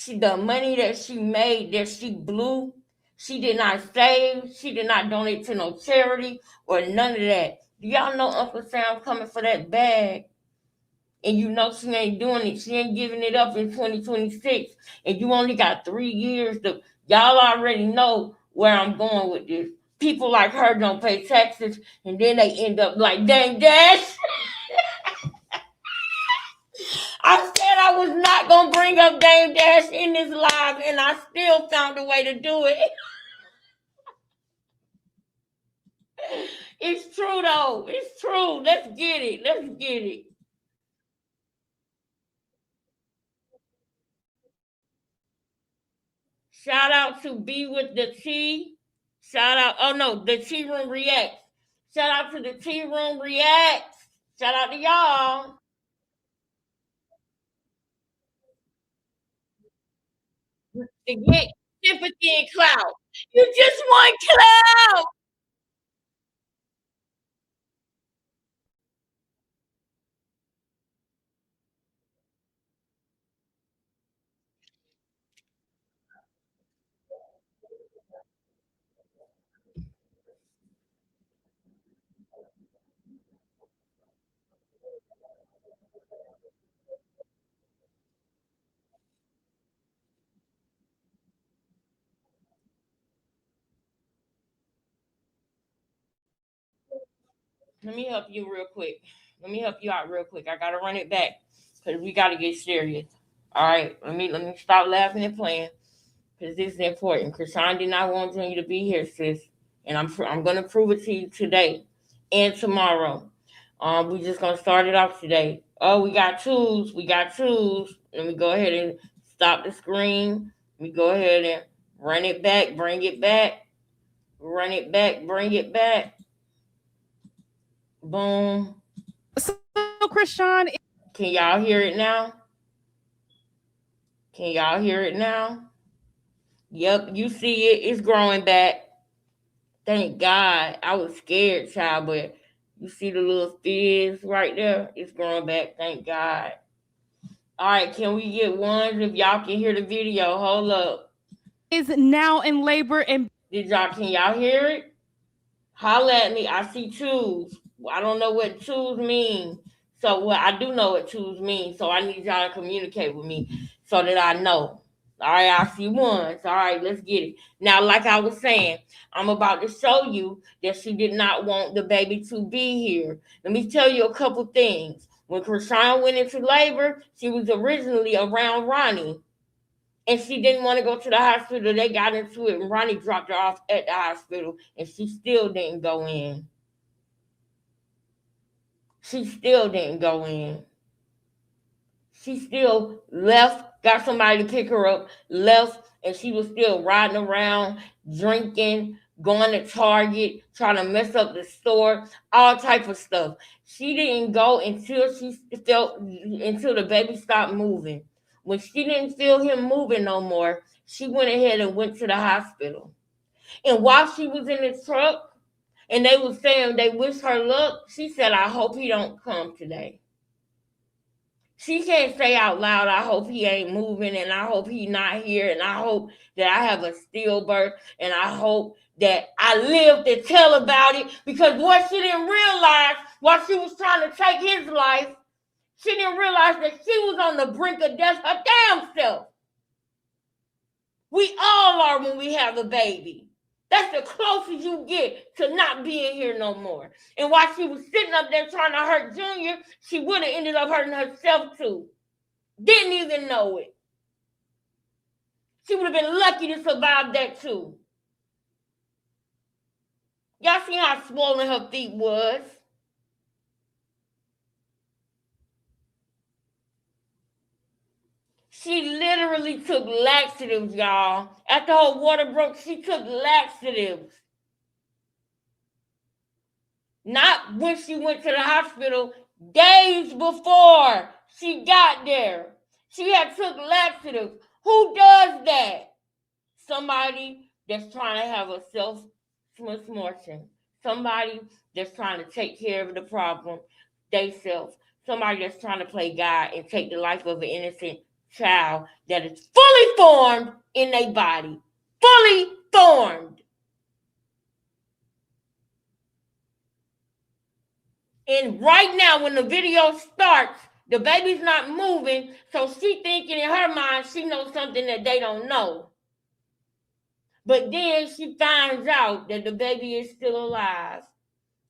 the money that she made, that she blew, she did not save, she did not donate to no charity or none of that? Do y'all know Uncle Sam coming for that bag? And you know she ain't doing it. She ain't giving it up in 2026. And you only got 3 years to. Y'all already know where I'm going with this. People like her don't pay taxes, and then they end up like Dame Dash. I said I was not going to bring up Dame Dash in this live, and I still found a way to do it. It's true, though. It's true. Let's get it. Shout out to B with the T. Shout out. Oh, no, the Tea Room Reacts. Shout out to the Tea Room Reacts. Shout out to y'all. To get sympathy and clout. You just want clout. Let me help you real quick. Let me help you out real quick. I gotta run it back because we gotta get serious. All right, let me stop laughing and playing because this is important. Krishan did not want you to be here, sis, and I'm gonna prove it to you today and tomorrow. We just gonna start it off today. Oh, we got tools. Let me go ahead and stop the screen. We go ahead and run it back, bring it back, run it back, bring it back. Boom. So, Krishan, Can y'all hear it now? Can y'all hear it now? Yep, you see it. It's growing back. Thank God. I was scared, child, but you see the little fizz right there? It's growing back. Thank God. All right, can we get ones if y'all can hear the video? Hold up. is now in labor and Can y'all hear it? Holla at me. I see twos. I don't know what twos mean. So well, I do know what twos mean. So I need y'all to communicate with me so that I know. All right, I see ones. All right, let's get it. Now, like I was saying, I'm about to show you that she did not want the baby to be here. Let me tell you a couple things. When Krishan went into labor, she was originally around Ronnie. And she didn't want to go to the hospital. They got into it, and Ronnie dropped her off at the hospital, and she still didn't go in. She still didn't go in. She still left, got somebody to pick her up, left, and she was still riding around, drinking, going to Target, trying to mess up the store, all type of stuff. She didn't go until the baby stopped moving. When she didn't feel him moving no more, she went ahead and went to the hospital. And while she was in the truck, and they was saying they wish her luck, she said, I hope he don't come today. She can't say out loud, I hope he ain't moving, and I hope he not here, and I hope that I have a stillbirth, and I hope that I live to tell about it, because what she didn't realize while she was trying to take his life, she didn't realize that she was on the brink of death her damn self. We all are when we have a baby. That's the closest you get to not being here no more. And while she was sitting up there trying to hurt Junior, she would have ended up hurting herself too. Didn't even know it. She would have been lucky to survive that too. Y'all see how swollen her feet was? She literally took laxatives, y'all. After her water broke, she took laxatives. Not when she went to the hospital, days before she got there. She had took laxatives. Who does that? Somebody that's trying to have a self-smortion. Somebody that's trying to take care of the problem they self. Somebody that's trying to play God and take the life of an innocent child that is fully formed in their body. Fully formed. And right now, when the video starts, the baby's not moving, so she thinking in her mind she knows something that they don't know. But then she finds out that the baby is still alive.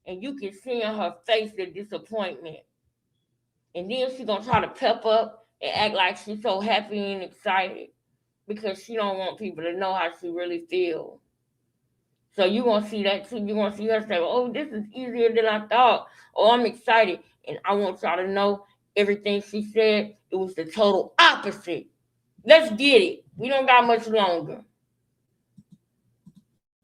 And you can see in her face the disappointment. And then she's going to try to pep up and act like she's so happy and excited because she don't want people to know how she really feels. So you're going to see that too. You're going to see her say, oh, this is easier than I thought. Oh, I'm excited. And I want y'all to know everything she said, it was the total opposite. Let's get it. We don't got much longer.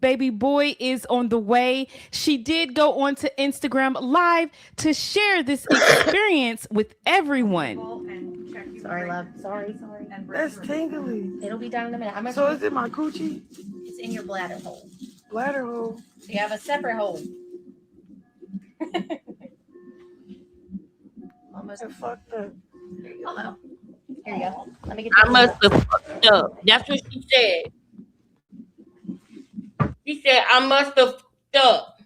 baby boy is on the way. She did go onto Instagram Live to share this experience with everyone. Sorry, love. Sorry. That's tingly. It'll be done in a minute. So is it my coochie? It's in your bladder hole. Bladder hole. So you have a separate hole. Almost. I fucked up. Hello. Here you go. Let me get. I must have fucked up. That's what she said. She said, I must have fucked up.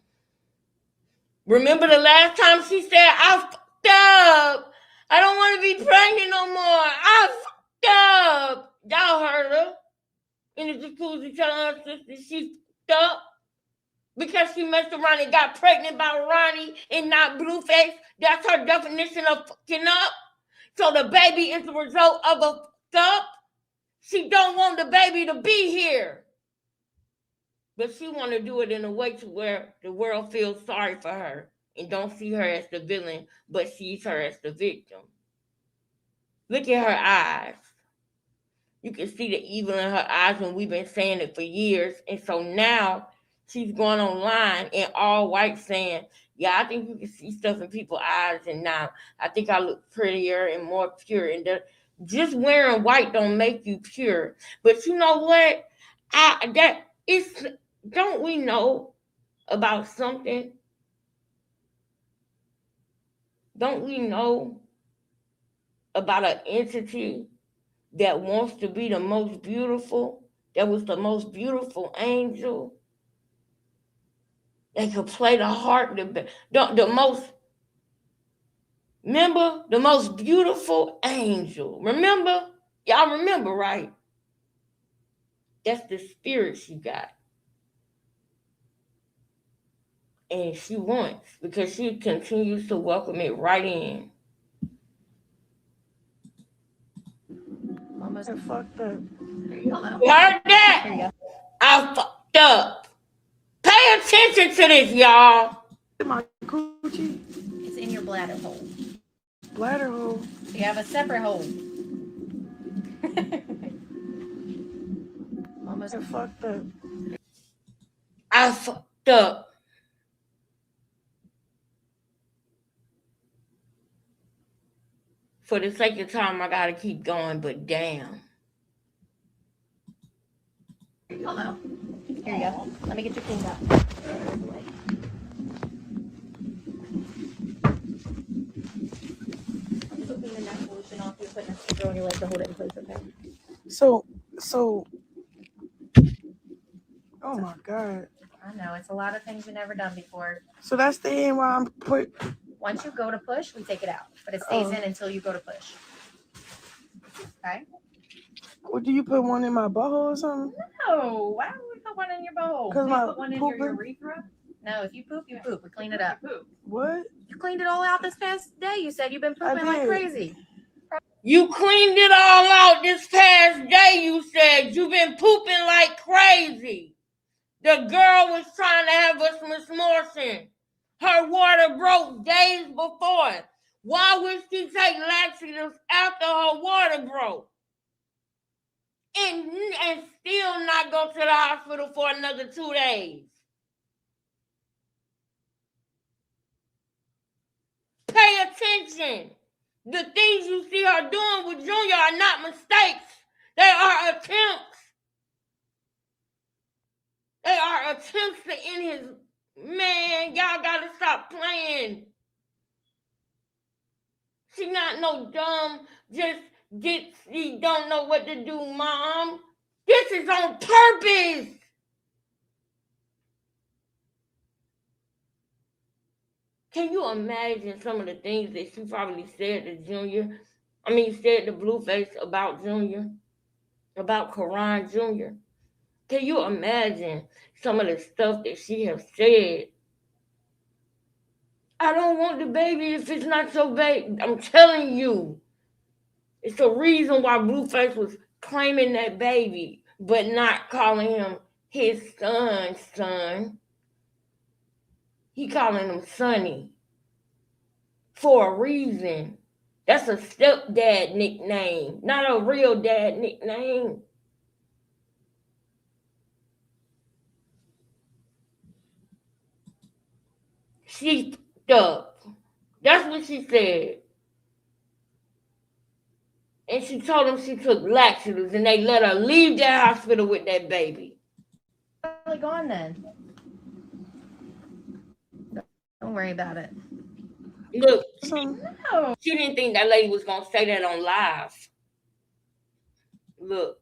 Remember the last time she said, I fucked up. I don't want to be pregnant no more. I fucked up. Y'all heard her in the jacuzzi telling her sister she fucked up because she messed around and got pregnant by Ronnie and not Blueface. That's her definition of fucking up. So the baby is the result of a fucked up. She don't want the baby to be here. But she want to do it in a way to where the world feels sorry for her and don't see her as the villain, but sees her as the victim. Look at her eyes. You can see the evil in her eyes when we've been saying it for years. And so now she's going online in all white saying, yeah, I think you can see stuff in people's eyes. And now I think I look prettier and more pure. And just wearing white don't make you pure. But you know what? Don't we know about something? Don't we know about an entity that wants to be the most beautiful, that was the most beautiful angel, that could play the harp, the most, remember, the most beautiful angel. Remember? Y'all remember, right? That's the spirit she got. And she wants, because she continues to welcome it right in. Almost. Fucked up. You heard that? Here you go. I fucked up. Pay attention to this, y'all. My coochie It's in your bladder hole. bladder hole. So you have a separate hole. Almost. Fucked up. I fucked up. For the sake of time, I gotta keep going, but damn. Hello. Here you go. Let me get you cleaned up. Cleaning that solution off. You're putting a sticker on your leg to hold it in place, okay? So, oh my God. I know, it's a lot of things you've never done before. So that's the end while I'm put. Once you go to push, we take it out. But it stays in until you go to push. Okay? What do you put one in my butthole or something? No, why would we put one in your bowl? 'Cause You my put one in pooping? your urethra? No, if you poop, you poop. We clean it up. What? You cleaned it all out this past day. You said you've been pooping like did. crazy. You cleaned it all out this past day, you said. You've been pooping like crazy. The girl was trying to have us Miss Morrison. Her water broke days before. Why would she take laxatives after her water broke? And still not go to the hospital for another 2 days. Pay attention. The things you see her doing with Junior are not mistakes. They are attempts. They are attempts to end his... Man, y'all gotta stop playing. She not no dumb, just she don't know what to do, Mom. This is on purpose. Can you imagine some of the things that she probably said to Junior? Said to Blueface about Junior, about Karan Jr. Can you imagine some of the stuff that she has said? I don't want the baby if it's not your baby. I'm telling you. It's the reason why Blueface was claiming that baby, but not calling him his son. He calling him Sonny. For a reason. That's a stepdad nickname, not a real dad nickname. She up. That's what she said. And she told him she took laxatives and they let her leave that hospital with that baby. Probably gone then. Don't worry about it. Look, No. she didn't think that lady was going to say that on live. Look.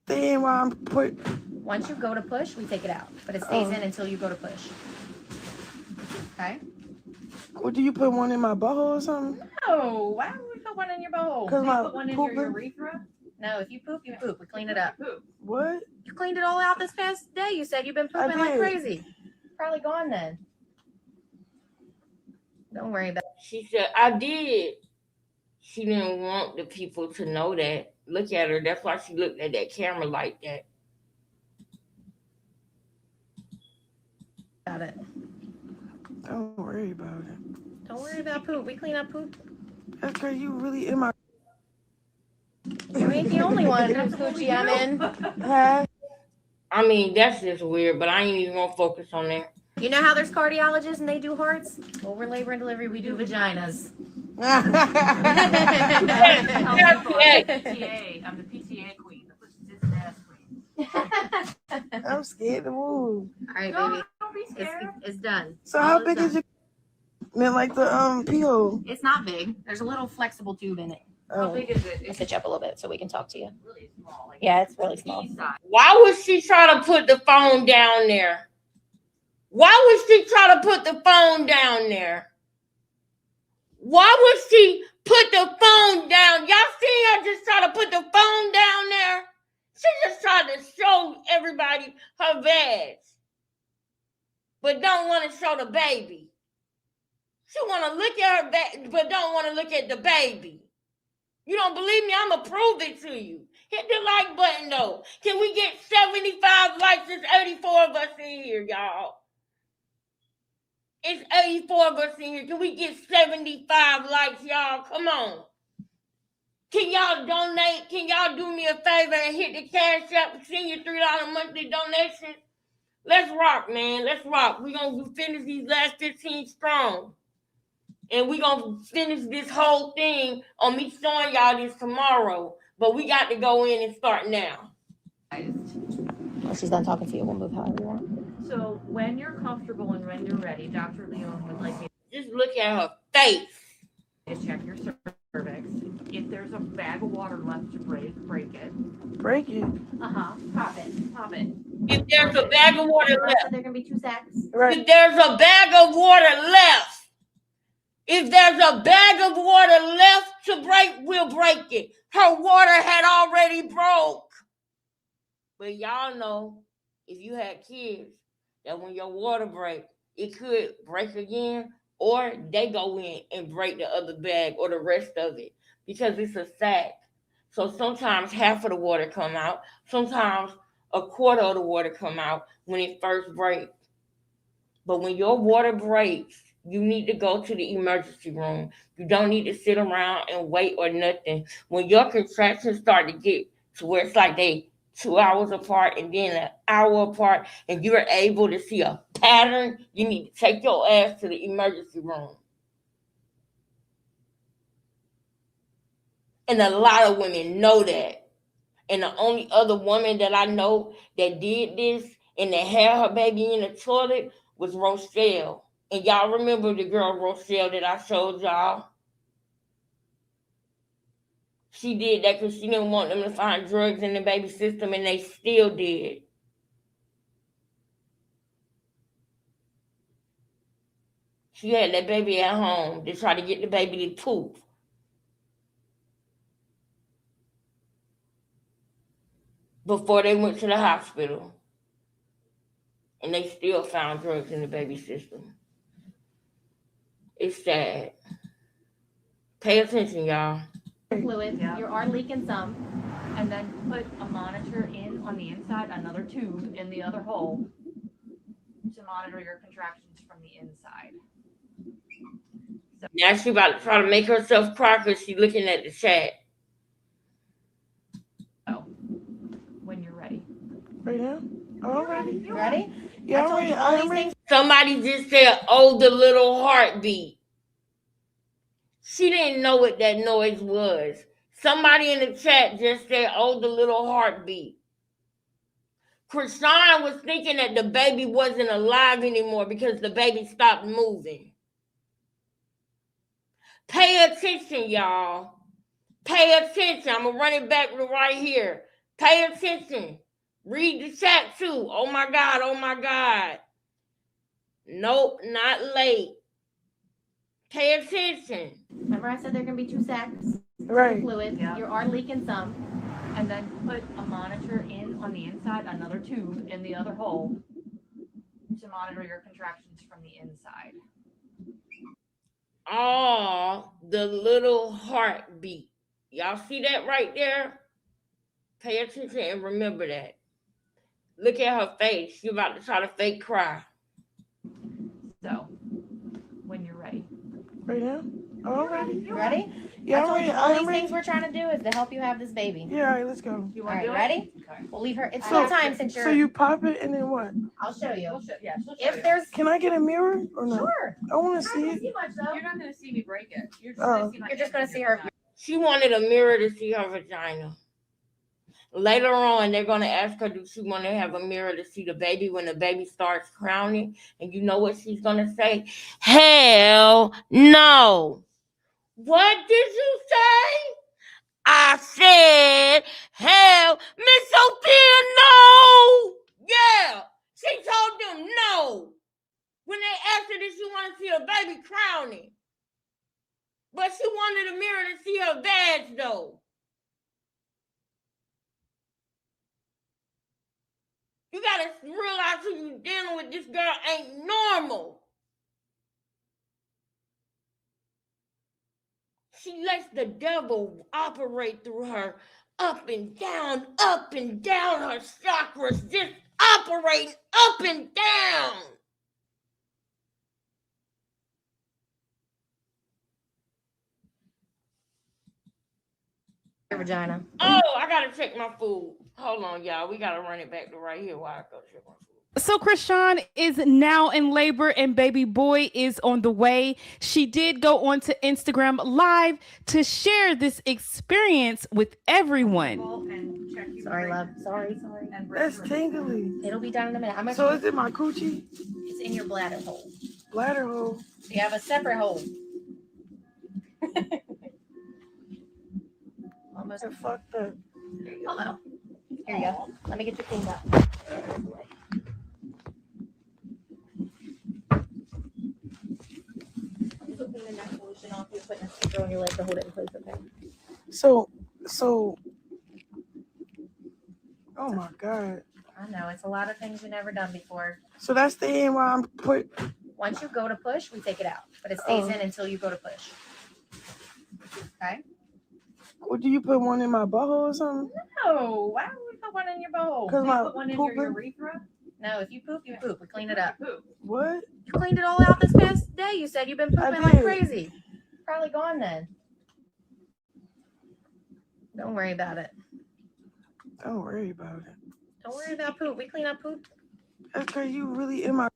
Then while I'm put. Once you go to push, we take it out. But it stays in until you go to push. Okay? What do you put one in my butthole or something? No, why would we put one in your bowl? 'Cause my put one in pooping? your urethra? No, if you poop, you poop. We clean it up. What? You cleaned it all out this past day. You said you've been pooping like did. crazy. Probably gone then. Don't worry about it. She said, I did. She didn't want the people to know that. Look at her. That's why she looked at that camera like that. About it. Don't worry about it. Don't worry about poop. We clean up poop. That's crazy. You really in my. You ain't the only anyone whose coochie I'm in. Huh? I mean, that's just weird, but I ain't even gonna focus on that. You know how there's cardiologists and they do hearts? Over labor and delivery, we do vaginas. Yeah. I'm the PTA queen. The pussy ass queen. I'm scared to move. All right, No, baby. don't be scared. It's done. So All how is big done. is your? Meant like the pee hole. It's not big. There's a little flexible tube in it. How big is it? I'll It's sit you up a little bit so we can talk to you. really small. Like Yeah, it's really small. pea-size. Why would she try to put the phone down there? Why would she try to put the phone down there? Why would she put the phone down? Y'all see her just try to put the phone down there? She just tried to show everybody her veg, but don't want to show the baby. She want to look at her back, but don't want to look at the baby. You don't believe me? I'm going to prove it to you. Hit the like button, though. Can we get 75 likes? There's 84 of us in here, y'all. It's 84 of us in here. Can we get 75 likes, y'all? Come on. Can y'all donate? Can y'all do me a favor and hit the Cash App and send your $3 monthly donation? Let's rock, man. Let's rock. We're going to finish these last 15 strong. And we're going to finish this whole thing on me showing y'all this tomorrow. But we got to go in and start now. Once she's done talking to you, we'll move however you want. So when you're comfortable and when you're ready, Dr. Leon would like me Just look at her face. to check your cervix. If there's a bag of water left to break it. Break it. Pop it. Pop it. If there's a bag of water Remember I left. said there are going to be 2 sacks. Right. If there's a bag of water left. If there's a bag of water left to break, we'll break it. Her water had already broke. But y'all know, if you had kids, that when your water break, it could break again, or they go in and break the other bag or the rest of it because it's a sack. So sometimes half of the water come out. Sometimes a quarter of the water come out when it first breaks. But when your water breaks, you need to go to the emergency room. You don't need to sit around and wait or nothing. When your contractions start to get to where it's like they 2 hours apart and then an hour apart, and you're able to see a pattern, you need to take your ass to the emergency room. And a lot of women know that. And the only other woman that I know that did this and that had her baby in the toilet was Rochelle. And y'all remember the girl Rochelle that I showed y'all? She did that because she didn't want them to find drugs in the baby system, and they still did. She had that baby at home to try to get the baby to poop. Before they went to the hospital. And they still found drugs in the baby system. It's sad. Pay attention, y'all. Fluid. Yeah. You are leaking some. and then put a monitor in on the inside, another tube in the other hole to monitor your contractions from the inside. Now she about to try to make herself cry because she's looking at the chat. So, when you're ready. Right now? All ready? You ready? Yeah, I I'm told ready. you all these I'm ready. things. Somebody just said, "Oh, the little heartbeat." She didn't know what that noise was. Somebody in the chat just said, "Oh, the little heartbeat." Krishan was thinking that the baby wasn't alive anymore because the baby stopped moving. Pay attention, y'all. Pay attention. I'm going to run it back to right here. Pay attention. Read the chat too. Oh my God. Oh my God. Nope, not late. Pay attention. Remember I said there are going to be 2 sacks Right. fluid. Yeah. You are leaking some. And then put a monitor in on the inside, another tube in the other hole to monitor your contractions from the inside. Oh, the little heartbeat. Y'all see that right there? Pay attention and remember that. Look at her face. She's about to try to fake cry. So, when you're ready. Right now? All ready? You ready? Yeah, I I'm told ready. you all these I'm ready. things we're trying to do is to help you have this baby. Yeah, all right, let's go. You All want right, to do ready? Okay. We'll leave her. It's So- full time since you're. So you pop it and then what? I'll show you. She'll show you. If there's. Can I get a mirror or no? Sure. I want You're to not see gonna it. see much though. You're not going to see me break it. You're just Oh. going to see my You're just gonna ends see of her. your She wanted a mirror to see her vagina. Later on, they're going to ask her, do she want to have a mirror to see the baby when the baby starts crowning? And you know what she's going to say? Hell no. What did you say? I said, hell, Miss Sophia, no. Yeah. She told them no. When they asked her, did she want to see her baby crowning? But she wanted a mirror to see her vag, though. You gotta realize who you dealing with. This girl ain't normal. She lets the devil operate through her up and down her chakras, just operating up and down. Your vagina. Oh, I gotta check my food. Hold on, y'all. We gotta run it back to right here while I go check my food. So Krishan is now in labor and baby boy is on the way. She did go on to Instagram Live to share this experience with everyone. and check you Sorry, break- love. Sorry. and break That's your- tingly. It'll be done in a minute. I'm gonna. So is it my coochie? It's in your bladder hole. Bladder hole. You have a separate hole. Almost. I fucked up. Uh-oh. Here you go. Let me get you cleaned up. Just putting the neck solution off. You're putting a sticker on your leg to hold it in place, okay? So. Oh my God. I know. It's a lot of things you've never done before. So that's the end where I'm put. Once you go to push, we take it out. But it stays Oh. in until you go to push. Okay? What do you put one in my butthole or something? No. Why would we put one in your bowl? Cause my Put one in your pooping. urethra. No, if you poop, you poop. We clean it up. Poop. What? You cleaned it all out this past day. You said you've been I pooping like did. crazy. Probably gone then. Don't worry about it. Don't worry about it. Don't worry about poop. We clean up poop. That's cause you really in my.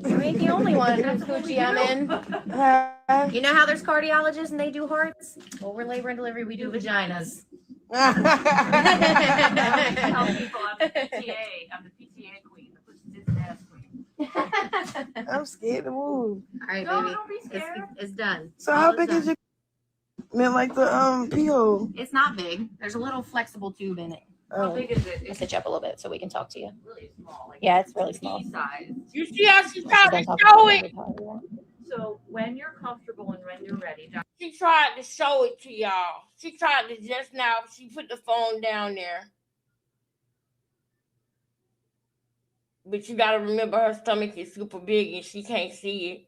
You ain't the only one whose coochie I'm in. Huh? You know how there's cardiologists and they do hearts? Well, we're labor and delivery. We do vaginas. Tell people I'm the PTA. I'm the PTA queen. The pussy tits and ass queen. I'm scared to move. All right, No, baby. don't be scared. It's done. So All how is big is done. your? Man, like the pee hole. It's not big. There's a little flexible tube in it. How Oh. big is it? I'll It's sit you up a little bit so we can talk to you. really small. Like Yeah, it's really small. pea size. You see how she You tried don't to talk show about it? however you want. So when you're comfortable and when you're ready, She tried to show it to y'all. She tried to just now. She put the phone down there. But you got to remember her stomach is super big and she can't see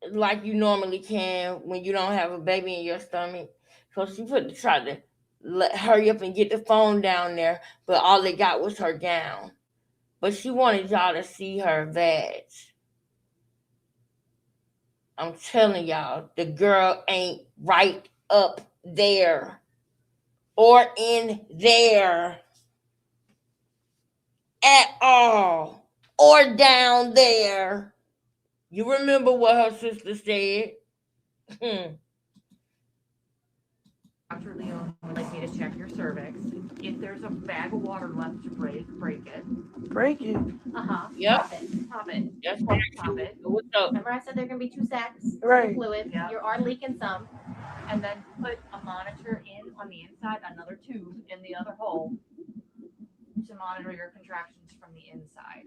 it like you normally can when you don't have a baby in your stomach. So she tried to hurry up and get the phone down there, but all they got was her gown. But she wanted y'all to see her vag. I'm telling y'all, the girl ain't right up there or in there at all or down there. You remember what her sister said? Dr. Leon would like me to check your cervix. If there's a bag of water left to break it. Break it. Uh-huh. Yep, Pop it. Pop it. that's right. Pop it. What's up? Remember I said there are going to be 2 sacks Right. of fluid. Yeah. You are leaking some. And then put a monitor in on the inside, another tube in the other hole to monitor your contractions from the inside.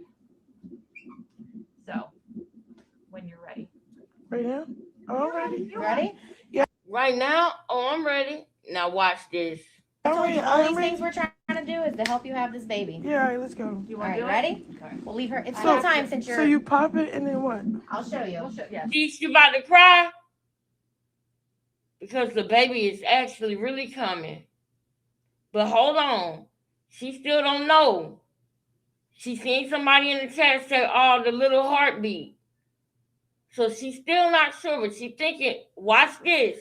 So when you're ready. Right now. Oh, I'm ready. You ready? Right now? Oh, I'm ready. Now watch this. I I'm told ready. you all these I'm things ready. we're trying to do is to help you have this baby. Yeah, all right, let's go. You All want right, to do ready? it? Okay. We'll leave her. It's So- full time since you're. So you pop it and then what? I'll show you. We'll show, yeah. She about to cry because the baby is actually really coming. But hold on. She still don't know. She seen somebody in the chat say, oh, the little heartbeat. So she's still not sure, but she's thinking, watch this.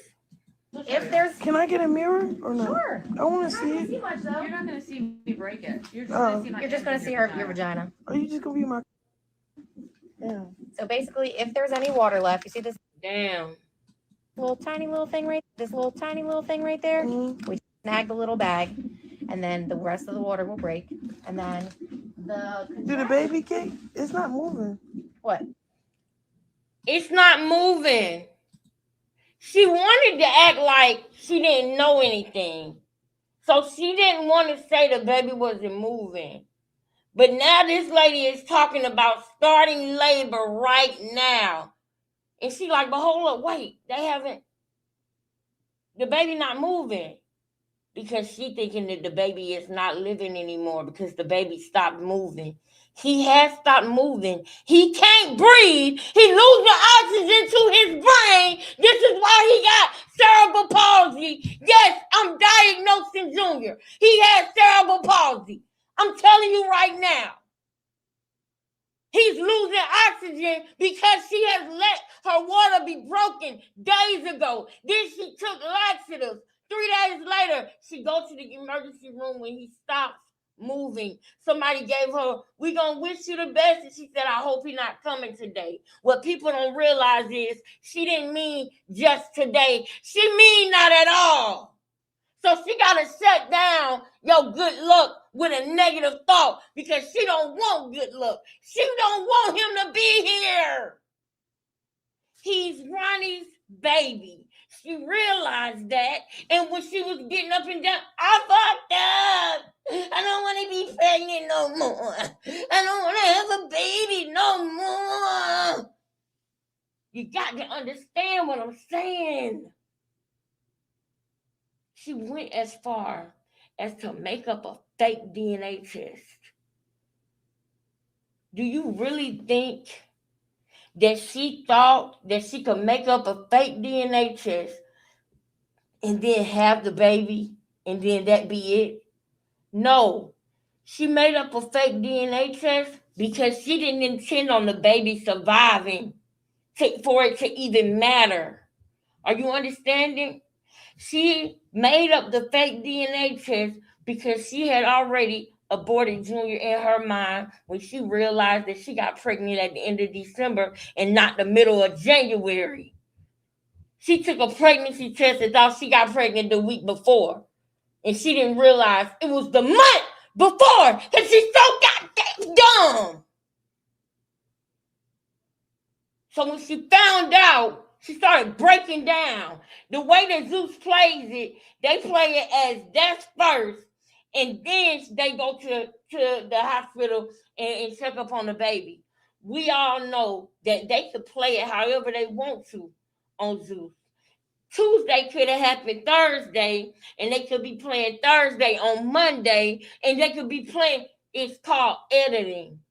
If there's Can I get a mirror or no? sure. I want to You're not see gonna it. see much though. You're not gonna see me break it. You're just Oh. gonna see my You're just gonna see your vagina. Are you just gonna be my? Yeah. So basically, if there's any water left, you see this Damn. little tiny little thing right there? Mhm. We snag the little bag, and then the rest of the water will break, and then the Do the baby cake? It's not moving. what? It's not moving. She wanted to act like she didn't know anything. So she didn't want to say the baby wasn't moving. But now this lady is talking about starting labor right now. And she like, but hold up, wait, the baby not moving. Because she thinking that the baby is not living anymore because the baby stopped moving. He has stopped moving. He can't breathe. He losing oxygen to his brain. This is why he got cerebral palsy. Yes, I'm diagnosing Junior. He has cerebral palsy. I'm telling you right now. He's losing oxygen because she has let her water be broken days ago. Then she took laxatives. 3 days later, she goes to the emergency room when he stops moving. Somebody gave her, we gonna wish you the best. And she said, I hope he's not coming today. What people don't realize is she didn't mean just today. She mean not at all. So she got to shut down your good luck with a negative thought because she don't want good luck. She don't want him to be here. He's Ronnie's baby. She realized that. And when she was getting up and down, I fucked up. I don't want to be pregnant no more. I don't want to have a baby no more. You got to understand what I'm saying. She went as far as to make up a fake DNA test. Do you really think that she thought that she could make up a fake DNA test and then have the baby and then that be it? No. She made up a fake DNA test because she didn't intend on the baby surviving for it to even matter. Are you understanding? She made up the fake DNA test because she had already aborted Junior in her mind when she realized that she got pregnant at the end of December and not the middle of January. She took a pregnancy test and thought she got pregnant the week before. And she didn't realize it was the month before because she's so goddamn dumb. So when she found out, she started breaking down. The way that Zeus plays it, they play it as death first, and then they go to the hospital and check up on the baby. We all know that they could play it however they want to on Zeus. Tuesday could have happened Thursday, and they could be playing Thursday on Monday, and they could be playing, it's called editing.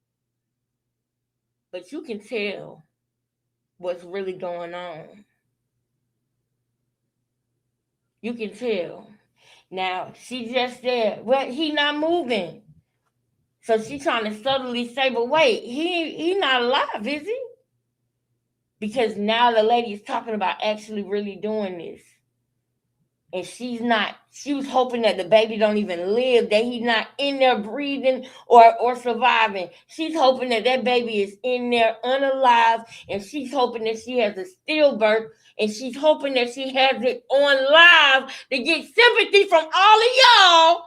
But you can tell what's really going on. You can tell. Now, she just said, well, he not moving. So she's trying to subtly say, but wait, he not alive, is he? Because now the lady is talking about actually really doing this. And she's not. She was hoping that the baby don't even live, that he's not in there breathing or surviving. She's hoping that that baby is in there unalive, and she's hoping that she has a stillbirth, and she's hoping that she has it on live to get sympathy from all of y'all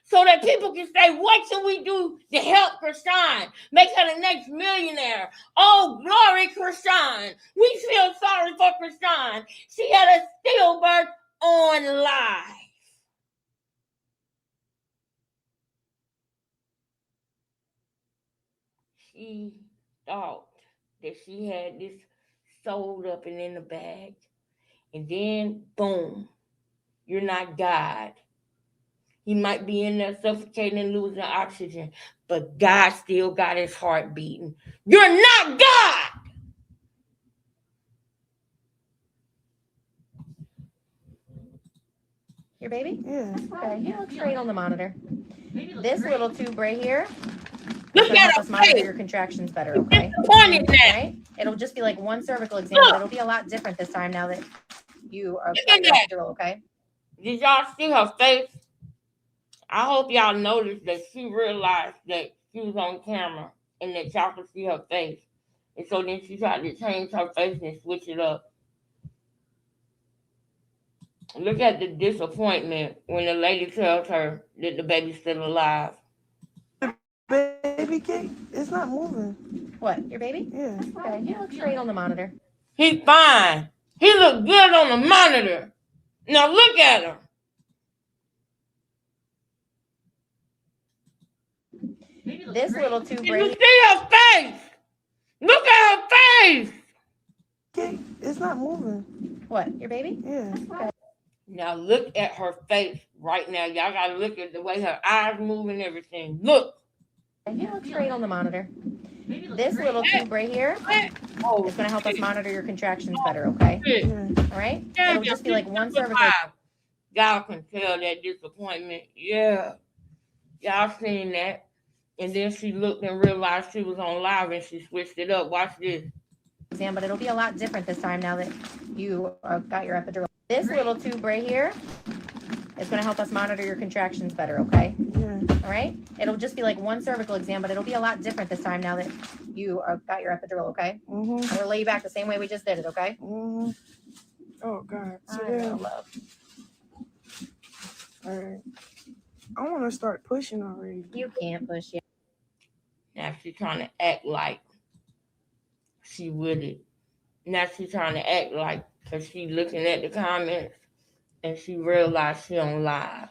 so that people can say, what can we do to help Krishan? Make her the next millionaire. Oh, glory, Krishan. We feel sorry for Krishan. She had a stillbirth on live. She thought that she had this sold up and in the bag. And then, boom, you're not God. He might be in there suffocating and losing oxygen, but God still got his heart beating. You're not God! Your baby? Yeah. Okay, you look straight on the monitor. This little tube right here It's gonna at help us her monitor face. your contractions better, okay? Disappointed now. Right? It'll just be like one cervical exam, but it'll be a lot different this time now that you are got your epidural, okay? Did y'all see her face? I hope y'all noticed that she realized that she was on camera and that y'all could see her face. And so then she tried to change her face and switch it up. Look at the disappointment when the lady tells her that the baby's still alive. Baby cake, it's not moving. What, your baby? Yeah. Okay, he looks great on the monitor. He's fine. He looked good on the monitor. Now look at her. This little tube Did you right see her face? Look at her face. Cake, it's not moving. What, your baby? Yeah. Okay. Now look at her face right now. Y'all gotta look at the way her eyes move and everything. Look. He looks great on the monitor. This little tube right here Oh, is gonna help us monitor your contractions better, okay? shit. All right? It'll just be like one cervical. Y'all can tell that disappointment. Yeah. Y'all seen that. And then she looked and realized she was on live and she switched it up. Watch this. Exam, but it'll be a lot different this time now that you got your epidural. This little tube right here is going to help us monitor your contractions better, okay? Yeah. All right? It'll just be like one cervical exam, but it'll be a lot different this time now that you got your epidural, okay? Mm-hmm. I'm going to lay you back the same way we just did it, okay? Mm-hmm. Oh God. So I know, then, love. all right. I want to start pushing already. You can't push yet. Now she's trying to act like she with it. Now she's trying to act like, because she looking at the comments and she realized she on live.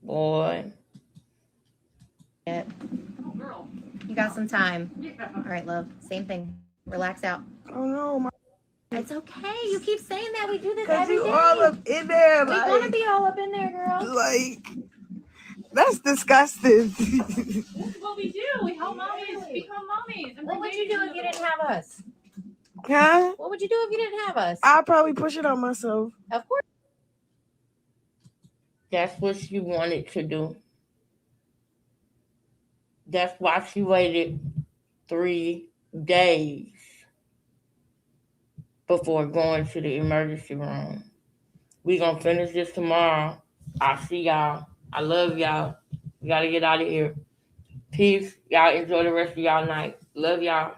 Boy. Yet. Girl. You got some time. All right, love. Same thing. Relax out. Oh no, my. It's okay. You keep saying that. We do this Cause every you day. all up in there, We want to like, be all up in there, girl. like, that's disgusting. This is what we do. We help mommies become mommies. And What would you do if you didn't have us? Huh? What would you do if you didn't have us? I'll probably push it on myself. Of course. That's what she wanted to do. That's why she waited 3 days before going to the emergency room. We gonna finish this tomorrow. I'll see y'all. I love y'all. We gotta get out of here. Peace. Y'all enjoy the rest of y'all night. Love y'all.